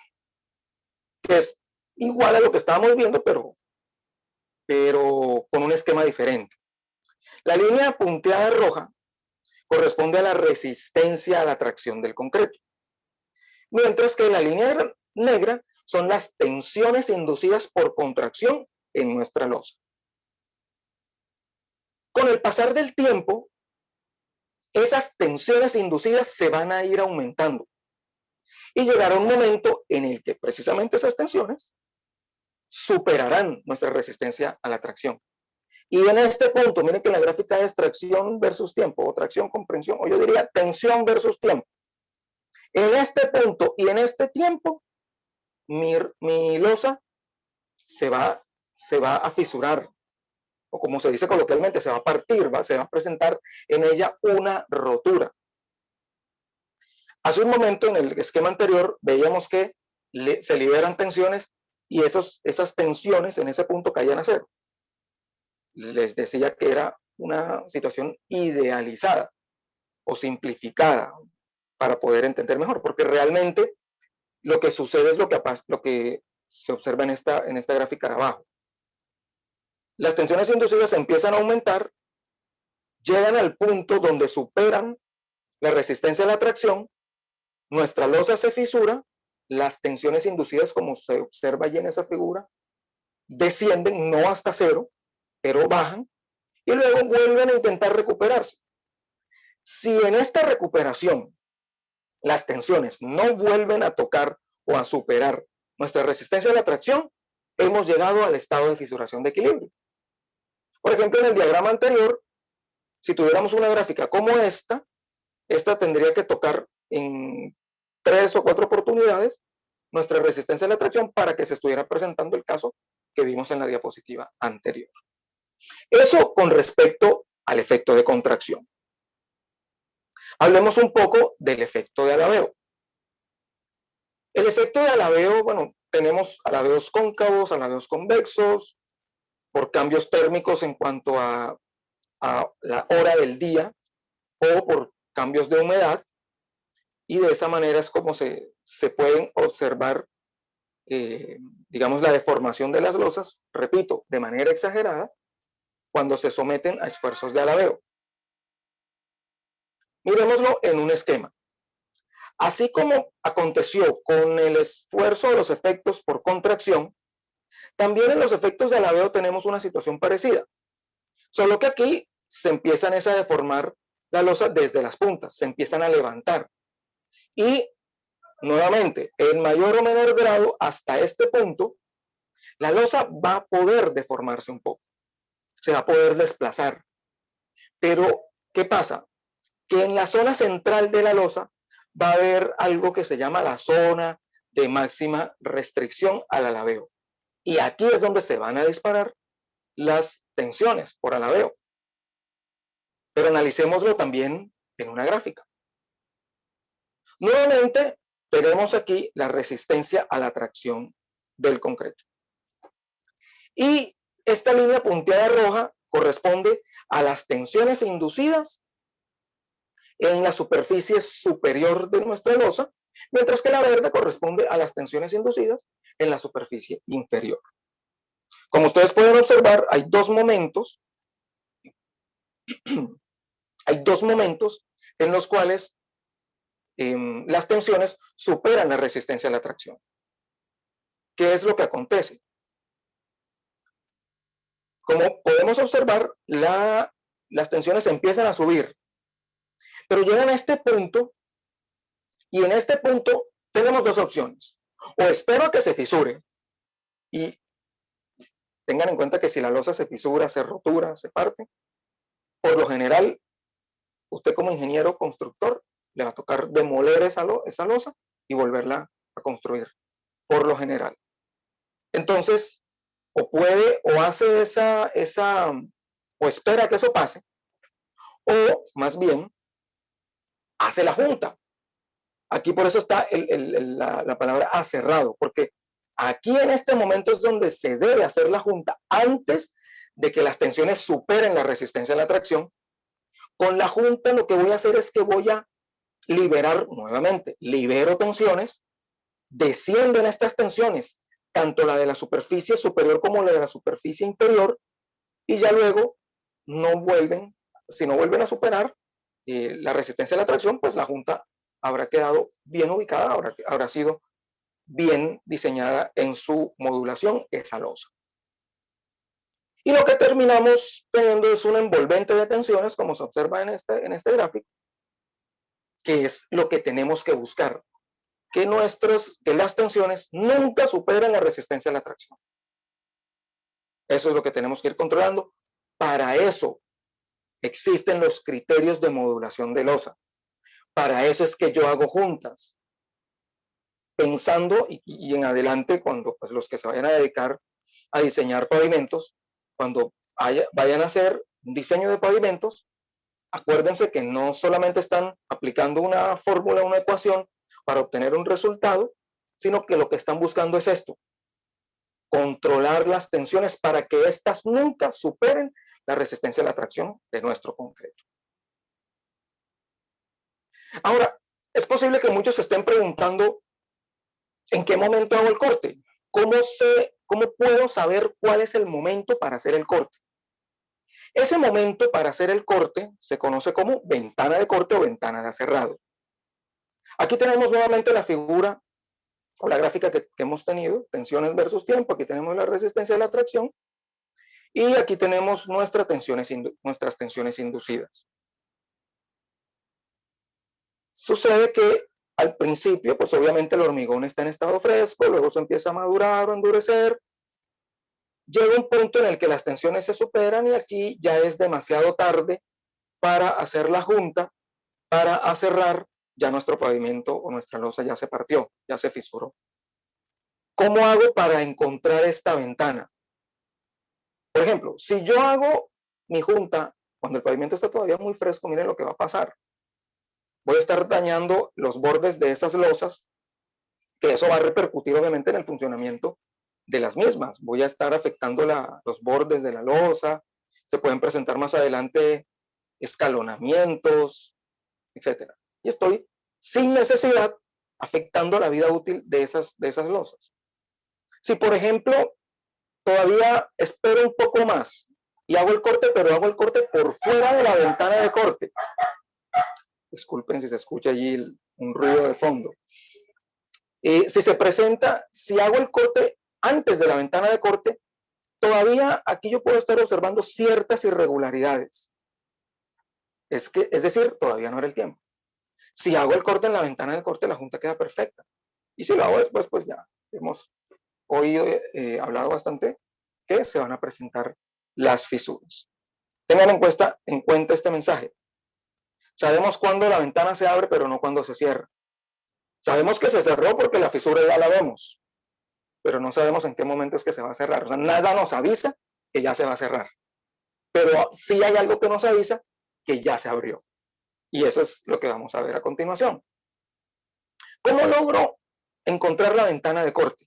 que es igual a lo que estábamos viendo, pero con un esquema diferente. La línea punteada roja corresponde a la resistencia a la tracción del concreto, mientras que la línea negra son las tensiones inducidas por contracción en nuestra losa. Con el pasar del tiempo, esas tensiones inducidas se van a ir aumentando y llegará un momento en el que precisamente esas tensiones superarán nuestra resistencia a la tracción. Y en este punto, miren que la gráfica es tracción versus tiempo, o tracción, comprensión, o yo diría tensión versus tiempo. En este punto y en este tiempo, mi losa se va a fisurar, o como se dice coloquialmente, se va a partir, se va a presentar en ella una rotura. Hace un momento, en el esquema anterior, veíamos que se liberan tensiones y esas tensiones en ese punto caían a cero. Les decía que era una situación idealizada o simplificada para poder entender mejor, porque realmente lo que sucede es lo que se observa en esta gráfica de abajo. Las tensiones inducidas empiezan a aumentar, llegan al punto donde superan la resistencia a la tracción, nuestra losa se fisura, las tensiones inducidas, como se observa allí en esa figura, descienden, no hasta cero, pero bajan, y luego vuelven a intentar recuperarse. Si en esta recuperación las tensiones no vuelven a tocar o a superar nuestra resistencia a la tracción, hemos llegado al estado de fisuración de equilibrio. Por ejemplo, en el diagrama anterior, si tuviéramos una gráfica como esta tendría que tocar en 3 o 4 oportunidades nuestra resistencia a la tracción para que se estuviera presentando el caso que vimos en la diapositiva anterior. Eso con respecto al efecto de contracción. Hablemos un poco del efecto de alabeo. El efecto de alabeo, bueno, tenemos alabeos cóncavos, alabeos convexos, por cambios térmicos en cuanto a la hora del día o por cambios de humedad, y de esa manera es como se pueden observar, digamos, la deformación de las losas, repito, de manera exagerada, cuando se someten a esfuerzos de alabeo. Miremoslo en un esquema. Así como aconteció con el esfuerzo de los efectos por contracción, también en los efectos de alabeo tenemos una situación parecida, solo que aquí se empiezan a deformar la losa desde las puntas, se empiezan a levantar. Y nuevamente, en mayor o menor grado, hasta este punto, la losa va a poder deformarse un poco, se va a poder desplazar. Pero, ¿qué pasa? Que en la zona central de la losa va a haber algo que se llama la zona de máxima restricción al alabeo. Y aquí es donde se van a disparar las tensiones por alabeo. Pero analicémoslo también en una gráfica. Nuevamente, tenemos aquí la resistencia a la tracción del concreto. Y esta línea punteada roja corresponde a las tensiones inducidas en la superficie superior de nuestra losa, mientras que la verde corresponde a las tensiones inducidas en la superficie inferior. Como ustedes pueden observar, hay dos momentos en los cuales las tensiones superan la resistencia a la tracción. ¿Qué es lo que acontece? Como podemos observar, las tensiones empiezan a subir, pero llegan a este punto, y en este punto tenemos dos opciones. O espero a que se fisure, y tengan en cuenta que si la losa se fisura, se rotura, se parte, por lo general, usted como ingeniero constructor le va a tocar demoler esa losa y volverla a construir, por lo general. Entonces, o puede, o hace o espera que eso pase, o más bien, hace la junta. Aquí por eso está la palabra aserrado, porque aquí en este momento es donde se debe hacer la junta antes de que las tensiones superen la resistencia a la tracción. Con la junta lo que voy a hacer es que voy a liberar nuevamente, libero tensiones, descienden estas tensiones, tanto la de la superficie superior como la de la superficie inferior, y ya luego si no vuelven a superar la resistencia a la tracción, pues la junta habrá quedado bien ubicada, habrá sido bien diseñada en su modulación esa losa. Y lo que terminamos teniendo es un envolvente de tensiones, como se observa en este gráfico, que es lo que tenemos que buscar, que las tensiones nunca superen la resistencia a la tracción. Eso es lo que tenemos que ir controlando. Para eso existen los criterios de modulación de losa. Para eso es que yo hago juntas, pensando y en adelante, cuando pues, los que se vayan a dedicar a diseñar pavimentos, cuando vayan a hacer un diseño de pavimentos, acuérdense que no solamente están aplicando una fórmula, una ecuación para obtener un resultado, sino que lo que están buscando es esto: controlar las tensiones para que éstas nunca superen la resistencia a la tracción de nuestro concreto. Ahora, es posible que muchos se estén preguntando ¿en qué momento hago el corte? ¿Cómo puedo saber cuál es el momento para hacer el corte? Ese momento para hacer el corte se conoce como ventana de corte o ventana de aserrado. Aquí tenemos nuevamente la figura o la gráfica que hemos tenido, tensiones versus tiempo. Aquí tenemos la resistencia de la tracción y aquí tenemos nuestras tensiones inducidas. Sucede que al principio, pues obviamente el hormigón está en estado fresco, luego se empieza a madurar o endurecer. Llega un punto en el que las tensiones se superan y aquí ya es demasiado tarde para hacer la junta, para aserrar, ya nuestro pavimento o nuestra losa ya se partió, ya se fisuró. ¿Cómo hago para encontrar esta ventana? Por ejemplo, si yo hago mi junta cuando el pavimento está todavía muy fresco, miren lo que va a pasar. Voy a estar dañando los bordes de esas losas, que eso va a repercutir obviamente en el funcionamiento de las mismas. Voy a estar afectando los bordes de la losa, se pueden presentar más adelante escalonamientos, etcétera. Y estoy sin necesidad afectando la vida útil de esas losas. Si, por ejemplo, todavía espero un poco más y hago el corte, pero hago el corte por fuera de la ventana de corte. Disculpen si se escucha allí un ruido de fondo. Si hago el corte antes de la ventana de corte, todavía aquí yo puedo estar observando ciertas irregularidades. Es decir, todavía no era el tiempo. Si hago el corte en la ventana de corte, la junta queda perfecta. Y si lo hago después, pues ya hemos oído, hablado bastante, que se van a presentar las fisuras. Tengan en cuenta este mensaje. Sabemos cuándo la ventana se abre, pero no cuándo se cierra. Sabemos que se cerró porque la fisura ya la vemos, pero no sabemos en qué momento es que se va a cerrar. O sea, nada nos avisa que ya se va a cerrar. Pero sí hay algo que nos avisa que ya se abrió. Y eso es lo que vamos a ver a continuación. ¿Cómo logro encontrar la ventana de corte?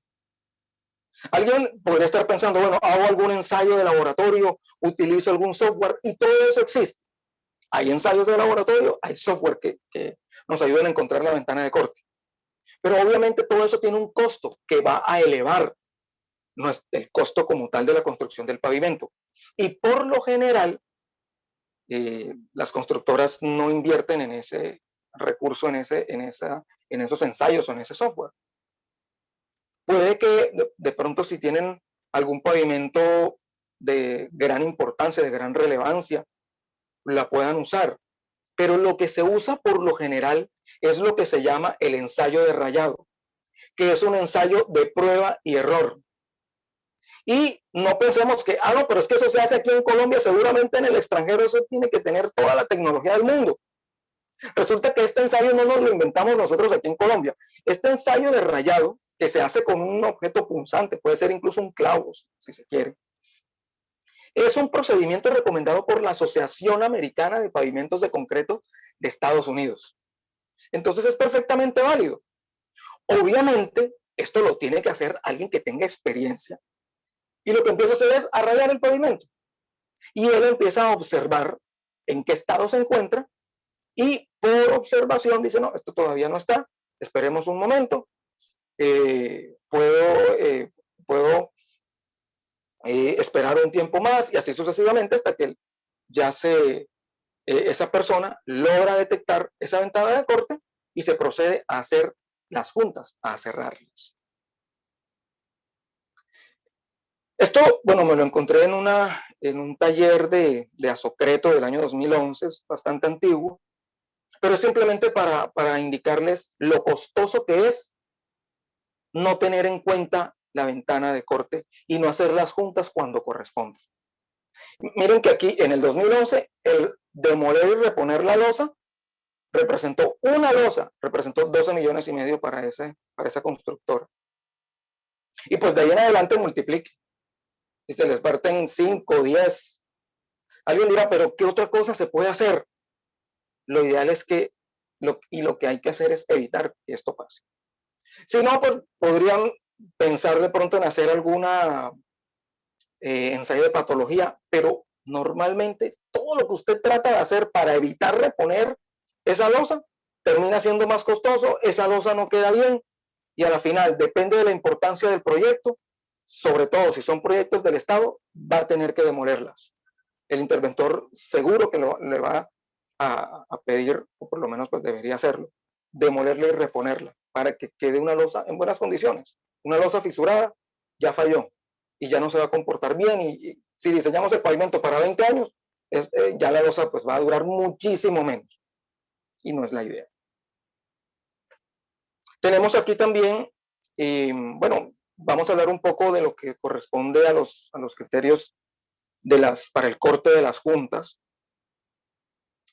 Alguien podría estar pensando, bueno, hago algún ensayo de laboratorio, utilizo algún software y todo eso existe. Hay ensayos de laboratorio, hay software que nos ayudan a encontrar la ventana de corte. Pero obviamente todo eso tiene un costo que va a elevar el costo como tal de la construcción del pavimento. Y por lo general, las constructoras no invierten en ese recurso, en esos ensayos o en ese software. Puede que de pronto si tienen algún pavimento de gran importancia, de gran relevancia, la puedan usar. Pero lo que se usa por lo general es lo que se llama el ensayo de rayado, que es un ensayo de prueba y error. Y no pensemos que, no, pero es que eso se hace aquí en Colombia, seguramente en el extranjero eso tiene que tener toda la tecnología del mundo. Resulta que este ensayo no nos lo inventamos nosotros aquí en Colombia. Este ensayo de rayado, que se hace con un objeto punzante, puede ser incluso un clavo, si se quiere, es un procedimiento recomendado por la Asociación Americana de Pavimentos de Concreto de Estados Unidos. Entonces es perfectamente válido. Obviamente, esto lo tiene que hacer alguien que tenga experiencia. Y lo que empieza a hacer es a rayar el pavimento. Y él empieza a observar en qué estado se encuentra y por observación dice, no, esto todavía no está, esperemos un momento, puedo esperar un tiempo más y así sucesivamente hasta que ya esa persona logra detectar esa ventana de corte y se procede a hacer las juntas, a cerrarlas. Esto, bueno, me lo encontré en un taller de Azocreto del año 2011, es bastante antiguo, pero es simplemente para indicarles lo costoso que es no tener en cuenta la ventana de corte y no hacer las juntas cuando corresponde. Miren que aquí en el 2011 el demoler y reponer la losa representó 12 millones y medio para esa constructora. Y pues de ahí en adelante multiplique. Si se les parten 5, 10, alguien dirá, pero ¿qué otra cosa se puede hacer? Lo ideal es que, lo que hay que hacer es evitar que esto pase. Si no, pues podrían pensar de pronto en hacer alguna ensayo de patología, pero normalmente todo lo que usted trata de hacer para evitar reponer esa losa termina siendo más costoso, esa losa no queda bien y a la final, depende de la importancia del proyecto, sobre todo si son proyectos del Estado, va a tener que demolerlas. El interventor seguro que le va a pedir, o por lo menos pues debería hacerlo, demolerla y reponerla. para que quede una losa en buenas condiciones. Una losa fisurada ya falló y ya no se va a comportar bien, y si diseñamos el pavimento para 20 años, ya la losa pues va a durar muchísimo menos, y no es la idea. Tenemos aquí también, bueno, vamos a hablar un poco de lo que corresponde a los criterios para el corte de las juntas.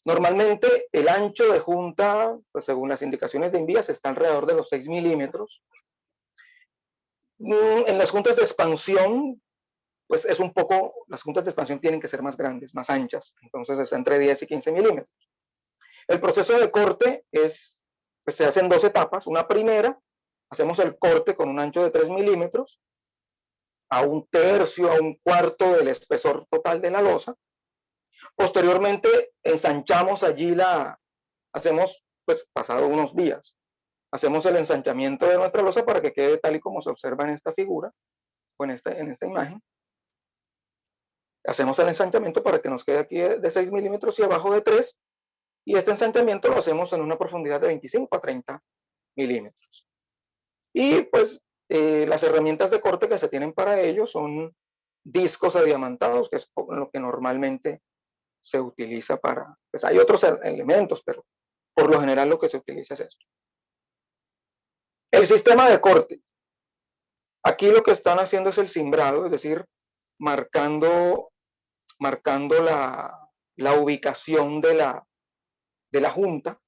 Normalmente el ancho de junta, pues según las indicaciones de Invías, está alrededor de los 6 milímetros. En las juntas de expansión, pues es un poco, las juntas de expansión tienen que ser más grandes, más anchas, entonces está entre 10 y 15 milímetros. El proceso de corte pues se hace en 2 etapas. Una primera, hacemos el corte con un ancho de 3 milímetros, a 1/3, a 1/4 del espesor total de la losa. Posteriormente, ensanchamos allí hacemos, pues pasado unos días, hacemos el ensanchamiento de nuestra losa para que quede tal y como se observa en esta figura, o en esta imagen. Hacemos el ensanchamiento para que nos quede aquí de 6 milímetros y abajo de 3, y este ensanchamiento lo hacemos en una profundidad de 25 a 30 milímetros. Y pues las herramientas de corte que se tienen para ello son discos adiamantados, que es lo que normalmente se utiliza para, pues hay otros elementos, pero por lo general lo que se utiliza es esto. El sistema de corte. Aquí lo que están haciendo es el cimbrado, es decir, marcando la ubicación de la junta,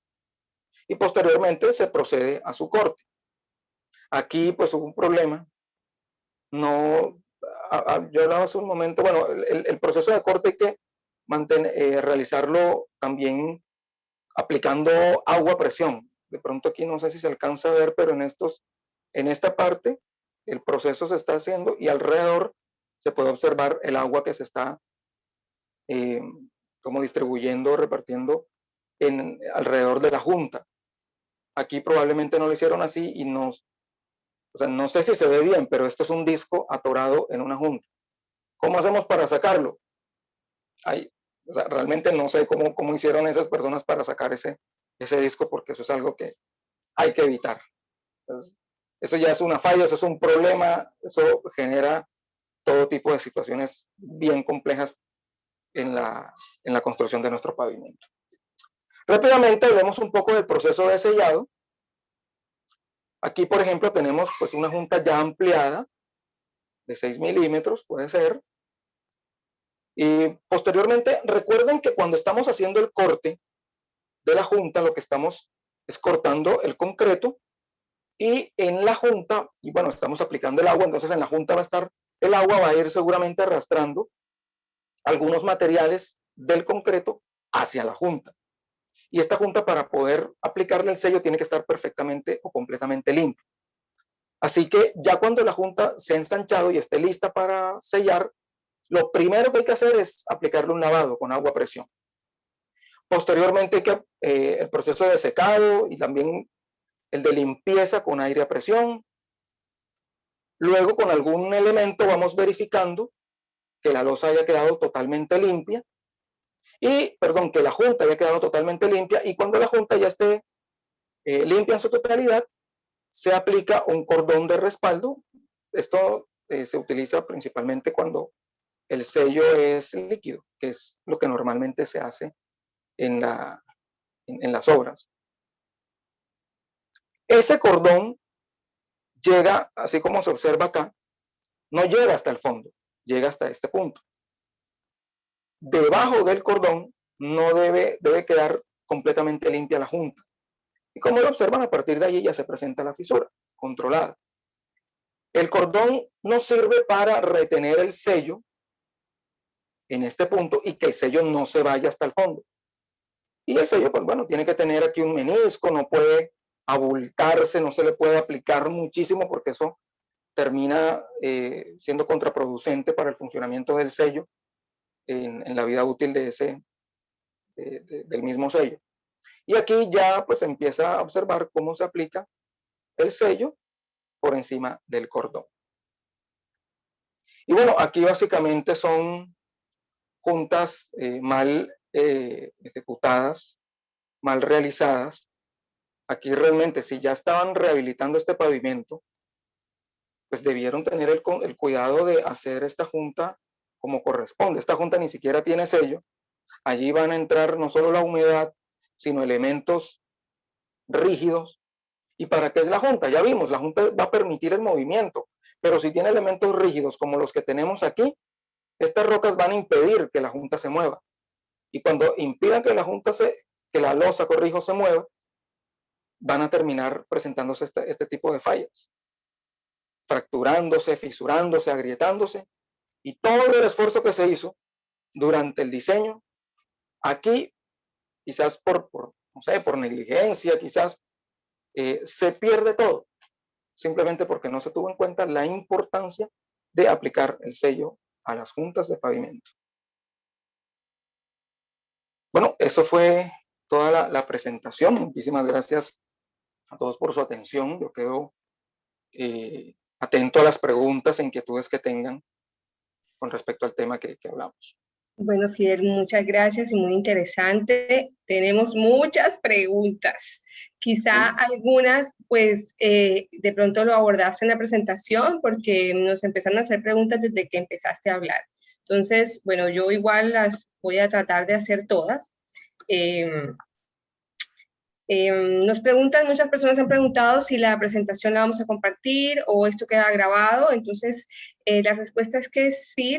y posteriormente se procede a su corte. Aquí pues hubo un problema. No, yo hablaba hace un momento, bueno, el proceso de corte hay que realizarlo también aplicando agua a presión. De pronto aquí no sé si se alcanza a ver, pero en esta parte el proceso se está haciendo y alrededor se puede observar el agua que se está como distribuyendo, repartiendo alrededor de la junta. Aquí probablemente no lo hicieron así y no, o sea, no sé si se ve bien, pero esto es un disco atorado en una junta. ¿Cómo hacemos para sacarlo? O sea, realmente no sé cómo hicieron esas personas para sacar ese disco, porque eso es algo que hay que evitar. Entonces, eso ya es una falla, eso es un problema, eso genera todo tipo de situaciones bien complejas en la construcción de nuestro pavimento. Rápidamente hablemos un poco del proceso de sellado. Aquí, por ejemplo, tenemos pues una junta ya ampliada de 6 milímetros, puede ser. Y posteriormente, recuerden que cuando estamos haciendo el corte de la junta, lo que estamos es cortando el concreto, y en la junta, y bueno, estamos aplicando el agua, entonces en la junta el agua va a ir seguramente arrastrando algunos materiales del concreto hacia la junta. Y esta junta, para poder aplicarle el sello, tiene que estar perfectamente o completamente limpia. Así que ya cuando la junta se ha ensanchado y esté lista para sellar, lo primero que hay que hacer es aplicarle un lavado con agua a presión. Posteriormente, el proceso de secado y también el de limpieza con aire a presión. Luego, con algún elemento vamos verificando que la losa haya quedado totalmente limpia, que la junta haya quedado totalmente limpia, y cuando la junta ya esté limpia en su totalidad, se aplica un cordón de respaldo. Esto se utiliza principalmente cuando el sello es líquido, que es lo que normalmente se hace en las obras. Ese cordón llega, así como se observa acá, no llega hasta el fondo, llega hasta este punto. Debajo del cordón no debe quedar completamente limpia la junta. Y como lo observan, a partir de allí ya se presenta la fisura controlada. El cordón nos sirve para retener el sello en este punto y que el sello no se vaya hasta el fondo. Y el sello, pues bueno, tiene que tener aquí un menisco, no puede abultarse, no se le puede aplicar muchísimo, porque eso termina siendo contraproducente para el funcionamiento del sello en la vida útil del mismo sello. Y aquí ya pues empieza a observar cómo se aplica el sello por encima del cordón. Y bueno, aquí básicamente son juntas mal ejecutadas, mal realizadas, aquí realmente si ya estaban rehabilitando este pavimento, pues debieron tener el cuidado de hacer esta junta como corresponde. Esta junta ni siquiera tiene sello. Allí van a entrar no solo la humedad, sino elementos rígidos. ¿Y para qué es la junta? Ya vimos, la junta va a permitir el movimiento, pero si tiene elementos rígidos como los que tenemos aquí, estas rocas van a impedir que la junta se mueva. Y cuando impidan que que la losa, corrijo, se mueva, van a terminar presentándose este tipo de fallas, fracturándose, fisurándose, agrietándose, y todo el esfuerzo que se hizo durante el diseño, aquí, quizás no sé, por negligencia, quizás, se pierde todo, simplemente porque no se tuvo en cuenta la importancia de aplicar el sello a las juntas de pavimento. Bueno, eso fue toda la presentación. Muchísimas gracias a todos por su atención. Yo quedo atento a las preguntas e inquietudes que tengan con respecto al tema que hablamos. Bueno, Fidel, muchas gracias y muy interesante. Tenemos muchas preguntas. Quizá algunas, pues, de pronto lo abordaste en la presentación porque nos empezaron a hacer preguntas desde que empezaste a hablar. Entonces, bueno, yo igual las voy a tratar de hacer todas. Nos preguntan, muchas personas han preguntado si la presentación la vamos a compartir o esto queda grabado. Entonces, la respuesta es que sí,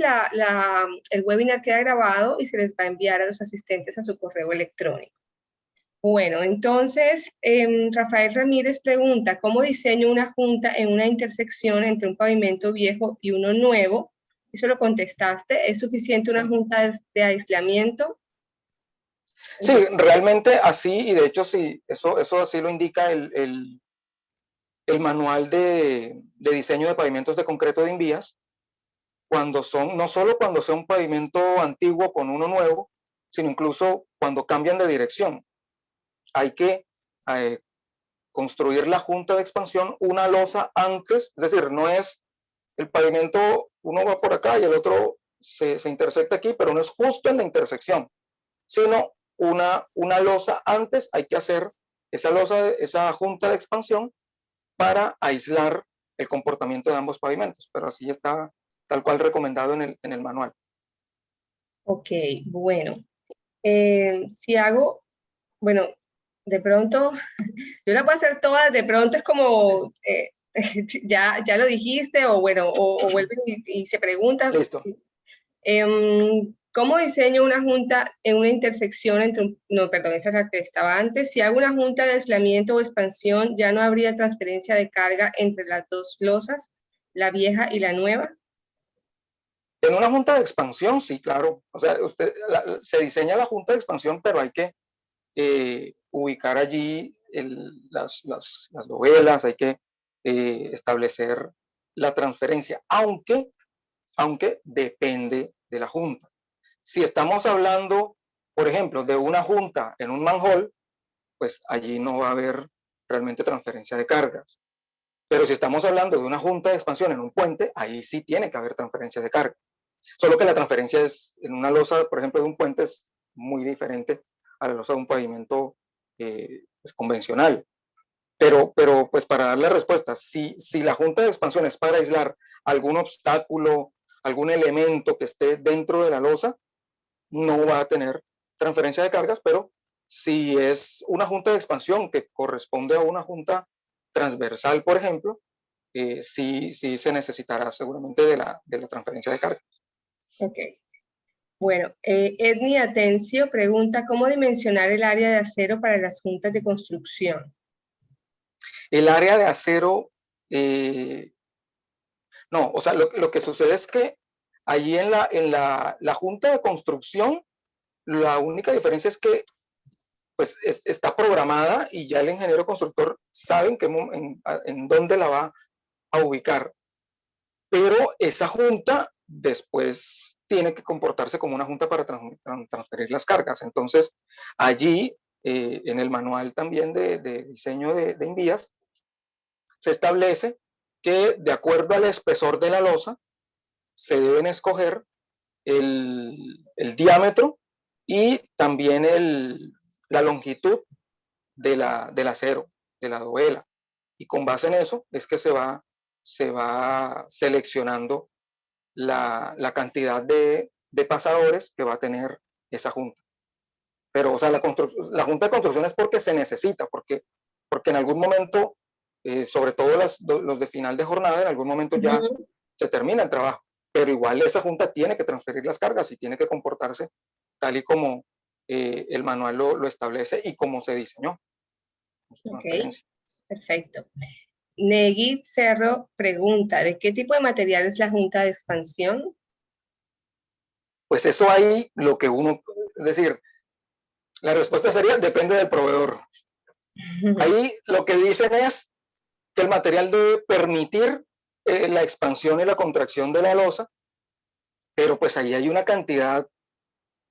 el webinar queda grabado y se les va a enviar a los asistentes a su correo electrónico. Bueno, entonces, Rafael Ramírez pregunta, ¿cómo diseño una junta en una intersección entre un pavimento viejo y uno nuevo? Eso lo contestaste. ¿Es suficiente una junta de aislamiento? Sí, realmente así, y de hecho sí, eso así lo indica el manual de diseño de pavimentos de concreto de Invías, no solo cuando sea un pavimento antiguo con uno nuevo, sino incluso cuando cambian de dirección. Hay que construir la junta de expansión una losa antes, es decir, no es el pavimento, uno va por acá y el otro se intersecta aquí, pero no es justo en la intersección, sino una losa antes. Hay que hacer esa junta de expansión para aislar el comportamiento de ambos pavimentos, pero así está tal cual recomendado en el manual. Ok, bueno. Si hago, bueno, de pronto, yo la puedo hacer todas, de pronto es como, ya lo dijiste, o bueno, o vuelven y se preguntan. Listo. ¿Cómo diseño una junta en una intersección entre, no, perdón, esa es la que estaba antes? Si hago una junta de aislamiento o expansión, ¿ya no habría transferencia de carga entre las dos losas, la vieja y la nueva? En una junta de expansión, sí, claro. O sea, se diseña la junta de expansión, pero hay que ubicar allí las dovelas, hay que establecer la transferencia, aunque depende de la junta. Si estamos hablando, por ejemplo, de una junta en un manhole, pues allí no va a haber realmente transferencia de cargas. Pero si estamos hablando de una junta de expansión en un puente, ahí sí tiene que haber transferencia de carga. Solo que la transferencia en una losa, por ejemplo, de un puente es muy diferente a la losa de un pavimento convencional. Pero pues para darle respuesta, si la junta de expansión es para aislar algún obstáculo, algún elemento que esté dentro de la losa, no va a tener transferencia de cargas, pero si es una junta de expansión que corresponde a una junta transversal, por ejemplo, sí se necesitará seguramente de la transferencia de cargas. Ok. Bueno, Edni Atencio pregunta, ¿cómo dimensionar el área de acero para las juntas de construcción? El área de acero, no, o sea, lo que sucede es que allí en la junta de construcción, la única diferencia es que pues está programada y ya el ingeniero constructor sabe en dónde la va a ubicar. Pero esa junta después tiene que comportarse como una junta para transferir las cargas. Entonces, allí, en el manual también de diseño de Invías, se establece que de acuerdo al espesor de la losa, se deben escoger el diámetro y también la longitud del acero. la dovela. Y con base en eso es que se va seleccionando la cantidad de pasadores que va a tener esa junta. Pero, o sea, la junta de construcción es porque se necesita, porque en algún momento, sobre todo los de final de jornada, en algún momento ya se termina el trabajo. Pero igual esa junta tiene que transferir las cargas y tiene que comportarse tal y como el manual lo establece y como se diseñó. Ok, perfecto. Negui Cerro pregunta, ¿de qué tipo de material es la junta de expansión? Pues eso ahí lo que uno, es decir, la respuesta sería, depende del proveedor. Ahí lo que dicen es que el material debe permitir la expansión y la contracción de la losa, pero pues ahí hay una cantidad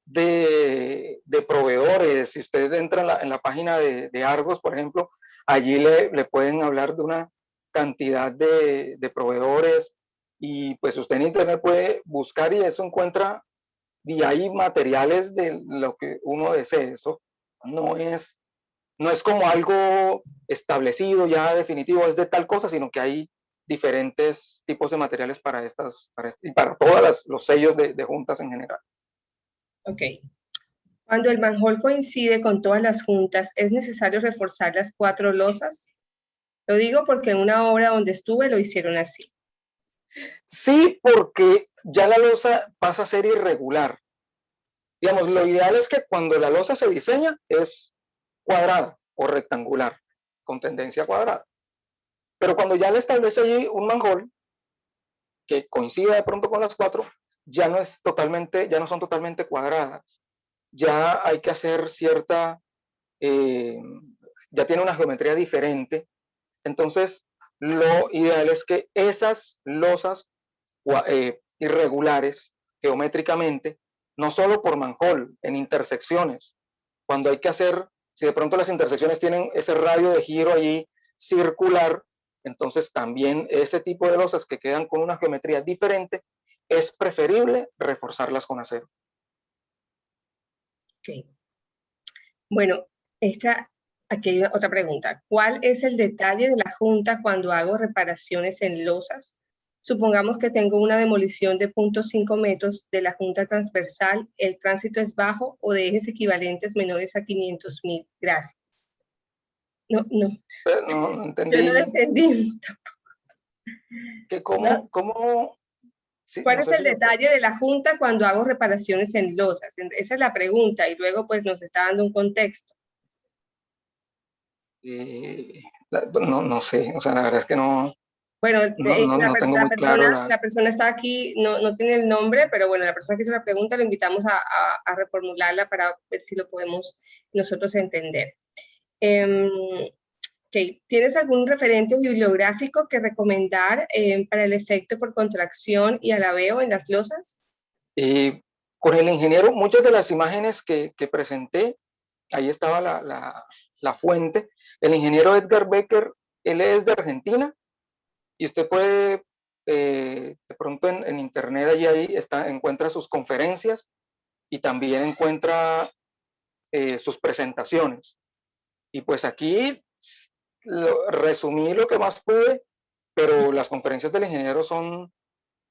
de proveedores. Si usted entra en la página de Argos, por ejemplo, allí le pueden hablar de una cantidad de proveedores y pues usted en internet puede buscar y eso encuentra, y hay materiales de lo que uno desee. Eso no es como algo establecido ya definitivo, es de tal cosa, sino que hay diferentes tipos de materiales y para todos los sellos de juntas en general. Ok. Cuando el manhole coincide con todas las juntas, ¿es necesario reforzar las 4 losas? Lo digo porque en una obra donde estuve lo hicieron así. Sí, porque ya la losa pasa a ser irregular. Digamos, lo ideal es que cuando la losa se diseña es cuadrada o rectangular, con tendencia cuadrada. Pero cuando ya le establece allí un manhole que coincide de pronto con las 4, ya no son totalmente cuadradas. Ya hay que hacer ya tiene una geometría diferente. Entonces, lo ideal es que esas losas irregulares geométricamente, no solo por manhole, en intersecciones, cuando hay que hacer, si de pronto las intersecciones tienen ese radio de giro allí circular, entonces también ese tipo de losas que quedan con una geometría diferente, es preferible reforzarlas con acero. Ok. Bueno, aquí hay otra pregunta. ¿Cuál es el detalle de la junta cuando hago reparaciones en losas? Supongamos que tengo una demolición de 0.5 metros de la junta transversal, el tránsito es bajo o de ejes equivalentes menores a 500.000. Gracias. No entendí. Yo no lo entendí. ¿Cómo? Sí, ¿Cuál no es sé el detalle de la junta cuando hago reparaciones en losas? Esa es la pregunta y luego pues nos está dando un contexto. No sé, o sea, la verdad es que no. Bueno, No tengo muy claro la persona está aquí, no tiene el nombre, pero bueno, la persona que hizo la pregunta lo invitamos a reformularla para ver si lo podemos nosotros entender. Okay. ¿Tienes algún referente bibliográfico que recomendar para el efecto por contracción y alabeo en las losas? Con el ingeniero, muchas de las imágenes que presenté, ahí estaba la fuente. El ingeniero Edgar Becker, él es de Argentina, y usted puede, de pronto en internet, ahí encuentra sus conferencias y también encuentra sus presentaciones. Y pues aquí resumí lo que más pude, pero las conferencias del ingeniero son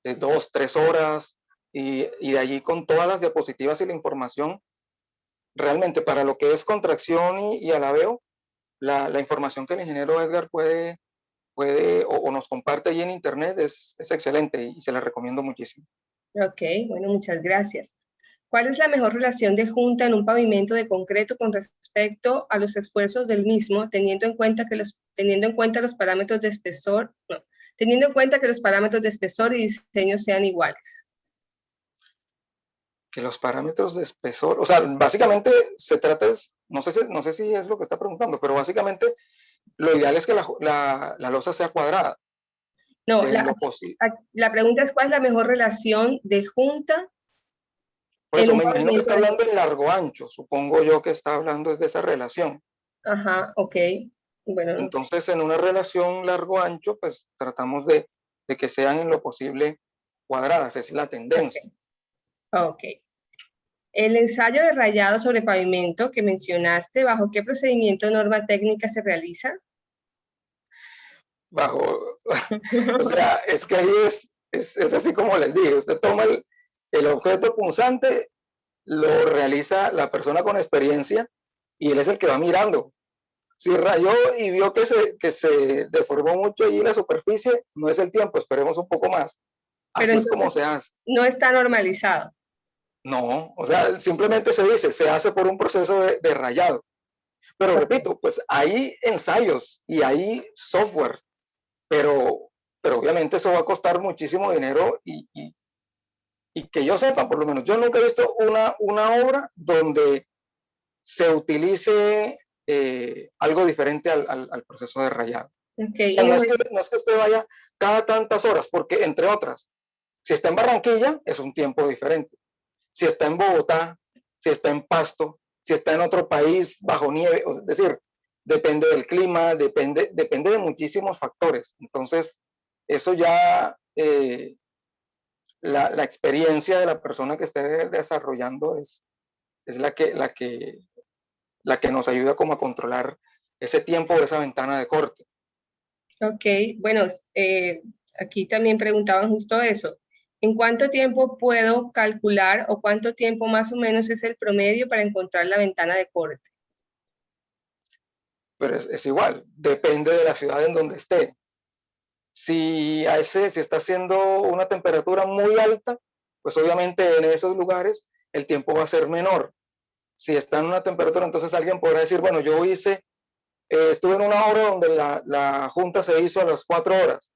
de 2, 3 horas, y de allí con todas las diapositivas y la información, realmente para lo que es contracción y alabeo, la información que el ingeniero Edgar puede o nos comparte allí en internet es excelente y se la recomiendo muchísimo. Ok, bueno, muchas gracias. ¿Cuál es la mejor relación de junta en un pavimento de concreto con respecto a los esfuerzos del mismo, teniendo en cuenta los parámetros de espesor, teniendo en cuenta que los parámetros de espesor y diseño sean iguales? Que los parámetros de espesor, o sea, básicamente se trata, no sé si es lo que está preguntando, pero básicamente lo ideal es que la losa sea cuadrada. No, la pregunta es ¿cuál es la mejor relación de junta? Por eso me imagino que está hablando en largo ancho, supongo yo que está hablando de esa relación. Ajá, ok. Bueno, entonces en una relación largo ancho, pues tratamos de que sean en lo posible cuadradas, es la tendencia. Ok. El ensayo de rayado sobre pavimento que mencionaste, ¿bajo qué procedimiento o norma técnica se realiza? bajo, o sea, es que ahí es así como les dije, usted toma el objeto punzante, lo realiza la persona con experiencia y él es el que va mirando. Si rayó y vio que se deformó mucho ahí la superficie, no es el tiempo, esperemos un poco más. Pero Así es como entonces se hace. no está normalizado. No, o sea, simplemente se dice, se hace por un proceso de rayado. Pero repito, pues hay ensayos y hay software, pero, pero obviamente eso va a costar muchísimo dinero y que yo sepa, por lo menos, yo nunca he visto una obra donde se utilice algo diferente al proceso de rayado. Ok, O sea, no es que usted vaya cada tantas horas, porque entre otras, si está en Barranquilla, es un tiempo diferente. Si está en Bogotá, si está en Pasto, si está en otro país bajo nieve, es decir, depende del clima, depende de muchísimos factores. Entonces, eso ya, la experiencia de la persona que esté desarrollando es la que nos ayuda como a controlar ese tiempo o esa ventana de corte. ok, bueno, aquí también preguntaban justo eso. ¿En cuánto tiempo puedo calcular o cuánto tiempo más o menos es el promedio para encontrar la ventana de corte? Pero es igual, depende de la ciudad en donde esté. Si está haciendo una temperatura muy alta, pues obviamente en esos lugares el tiempo va a ser menor. Si está en una temperatura, entonces alguien podrá decir, bueno, yo estuve en una hora donde la junta se hizo a las 4 horas.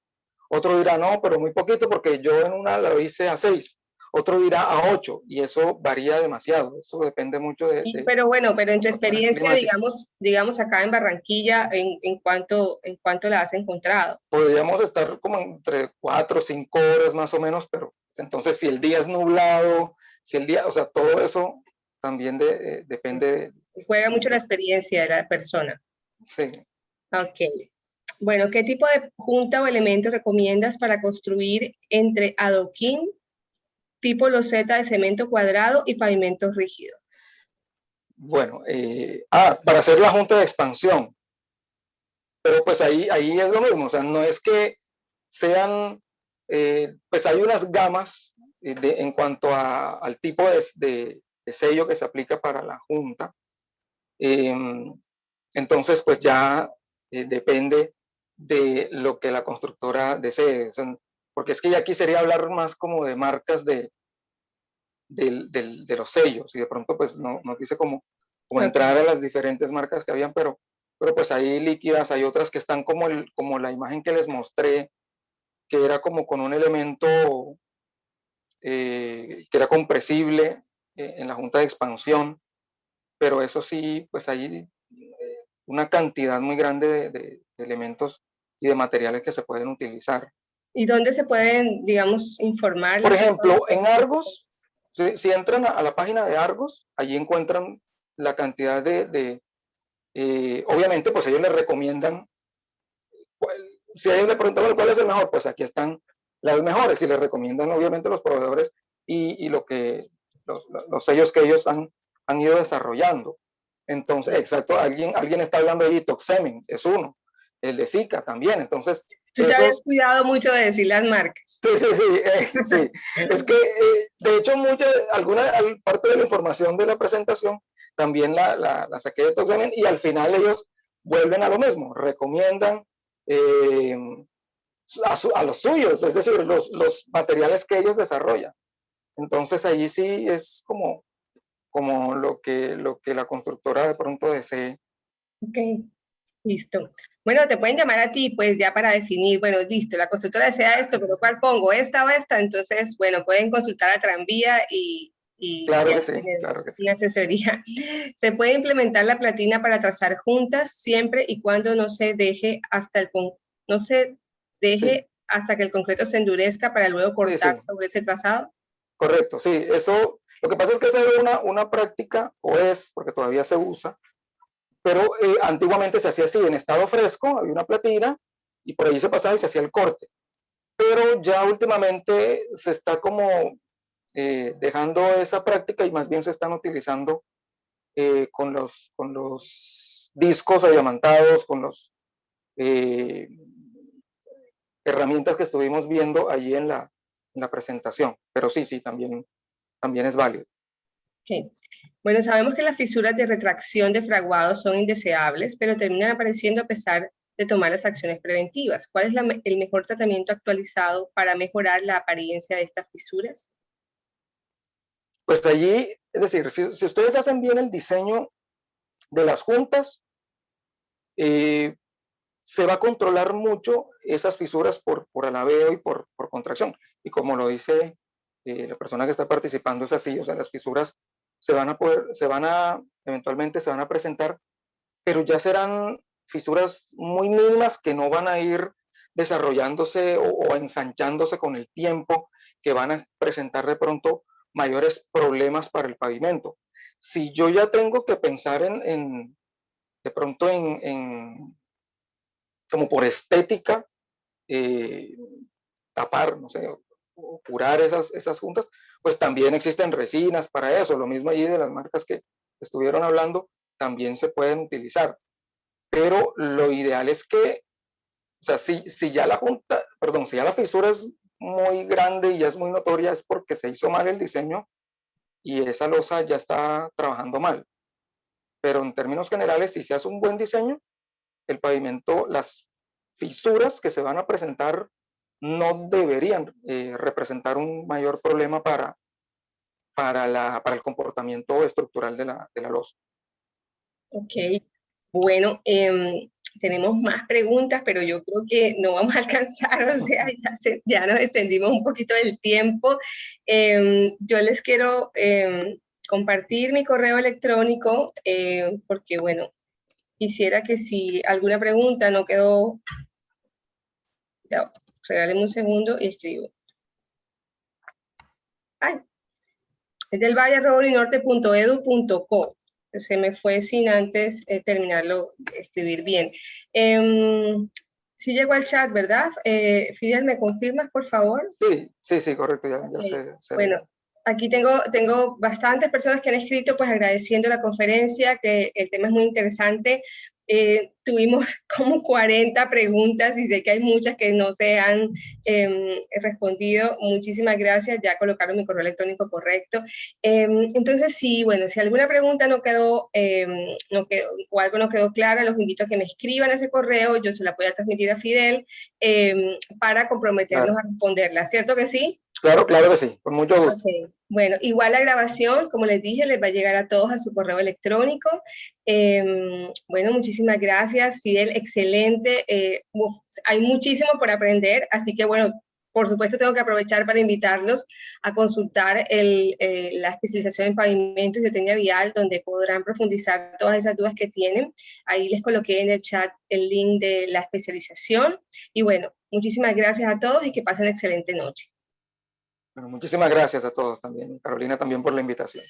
Otro dirá, no, pero muy poquito porque yo en una la hice a 6. Otro dirá a 8 y eso varía demasiado. Eso depende mucho Pero bueno, pero en tu factores experiencia, climáticos. digamos acá en Barranquilla, en cuánto la has encontrado? Podríamos estar como entre 4 o 5 horas más o menos, pero entonces si el día es nublado, si el día, o sea, todo eso también depende. Juega mucho la experiencia de la persona. Sí. Ok. Bueno, ¿qué tipo de junta o elemento recomiendas para construir entre adoquín, tipo loseta de cemento cuadrado y pavimento rígido? Bueno, para hacer la junta de expansión, pero pues ahí es lo mismo, o sea, no es que sean, pues hay unas gamas en cuanto al tipo de sello que se aplica para la junta. Entonces, pues ya depende de lo que la constructora desee. O sea, porque es que ya aquí sería hablar más como de marcas de los sellos y de pronto pues no quise como entrar a las diferentes marcas que habían, pero pues hay líquidas, hay otras que están como la imagen que les mostré, que era como con un elemento que era compresible en la junta de expansión, pero eso sí, pues hay una cantidad muy grande de elementos y de materiales que se pueden utilizar. ¿Y dónde se pueden, digamos, informar Por las ejemplo, personas en sobre esto? Argos, si entran a la página de Argos, allí encuentran la cantidad obviamente, pues ellos les recomiendan, si a ellos le preguntan, bueno, ¿cuál es el mejor? Pues aquí están las mejores y les recomiendan obviamente los proveedores y los sellos que ellos han ido desarrollando. Entonces, Sí. exacto, alguien está hablando de Itoxemen, es uno, el de Zika también. Entonces, Tú te habías esos, cuidado mucho de decir las marcas. sí, sí, sí, sí. Es que, de hecho, alguna parte de la información de la presentación también la saqué de Itoxemen y al final ellos vuelven a lo mismo, recomiendan eh, a los suyos, es decir, los materiales que ellos desarrollan. Entonces, allí sí es como lo que la constructora de pronto desee. Ok, listo. Bueno, te pueden llamar a ti, pues ya para definir, bueno, listo, la constructora desea esto, pero ¿cuál pongo? ¿Esta o esta? Entonces, bueno, pueden consultar a Tranvía y Claro ya que sí, tienen claro que sí. una asesoría. Se puede implementar la platina para trazar juntas siempre y cuando no se Sí, deje hasta que el concreto se endurezca para luego sí, cortar sí, sobre ese trazado. correcto, sí. Eso, lo que pasa es que esa era una práctica, o es, porque todavía se usa, pero antiguamente se hacía así, en estado fresco, había una platina y por ahí se pasaba y se hacía el corte. Pero ya últimamente se está como dejando esa práctica y más bien se están utilizando con los discos diamantados, con los herramientas que estuvimos viendo allí en la presentación. Pero sí, también es válido. Okay. Bueno, sabemos que las fisuras de retracción de fraguado son indeseables, pero terminan apareciendo a pesar de tomar las acciones preventivas. ¿Cuál es el mejor tratamiento actualizado para mejorar la apariencia de estas fisuras? Pues allí, es decir, si ustedes hacen bien el diseño de las juntas, se va a controlar mucho esas fisuras por alabeo y por contracción. Y como lo dice la persona que está participando, es así, o sea, las fisuras eventualmente se van a presentar, pero ya serán fisuras muy mínimas que no van a ir desarrollándose o ensanchándose con el tiempo, que van a presentar de pronto mayores problemas para el pavimento. Si yo ya tengo que pensar de pronto como por estética, tapar, no sé, o curar esas juntas, pues también existen resinas para eso. Lo mismo allí de las marcas que estuvieron hablando, también se pueden utilizar. Pero lo ideal es que, o sea, si ya la junta, perdón, si ya la fisura es muy grande y ya es muy notoria, es porque se hizo mal el diseño y esa losa ya está trabajando mal. Pero en términos generales, si se hace un buen diseño, el pavimento, las fisuras que se van a presentar no deberían representar un mayor problema para el comportamiento estructural de la losa. Ok, bueno, tenemos más preguntas, pero yo creo que no vamos a alcanzar, o sea, ya nos extendimos un poquito del tiempo. Yo les quiero compartir mi correo electrónico, porque bueno, quisiera que si alguna pregunta no quedó, ya, regálenme un segundo y escribo. Ay, es del valle@uninorte.edu.co. Se me fue sin antes terminarlo de escribir bien. Sí llegó al chat, ¿verdad? Fidel, ¿me confirmas, por favor? Sí, correcto, ya Bueno, aquí tengo bastantes personas que han escrito, pues agradeciendo la conferencia, que el tema es muy interesante. Tuvimos como 40 preguntas y sé que hay muchas que no se han respondido. Muchísimas gracias, ya colocaron mi correo electrónico correcto. Entonces, sí, bueno, si alguna pregunta no quedó, o algo no quedó clara, los invito a que me escriban a ese correo, yo se la voy a transmitir a Fidel para comprometernos a responderla, ¿cierto que sí? Claro que sí, con mucho gusto. Okay. Bueno, igual la grabación, como les dije, les va a llegar a todos a su correo electrónico. Bueno, muchísimas gracias, Fidel, excelente. Hay muchísimo por aprender, así que bueno, por supuesto tengo que aprovechar para invitarlos a consultar la especialización en pavimentos y geotecnia vial, donde podrán profundizar todas esas dudas que tienen. Ahí les coloqué en el chat el link de la especialización. Y bueno, muchísimas gracias a todos y que pasen excelente noche. Bueno, muchísimas gracias a todos también, Carolina, también por la invitación.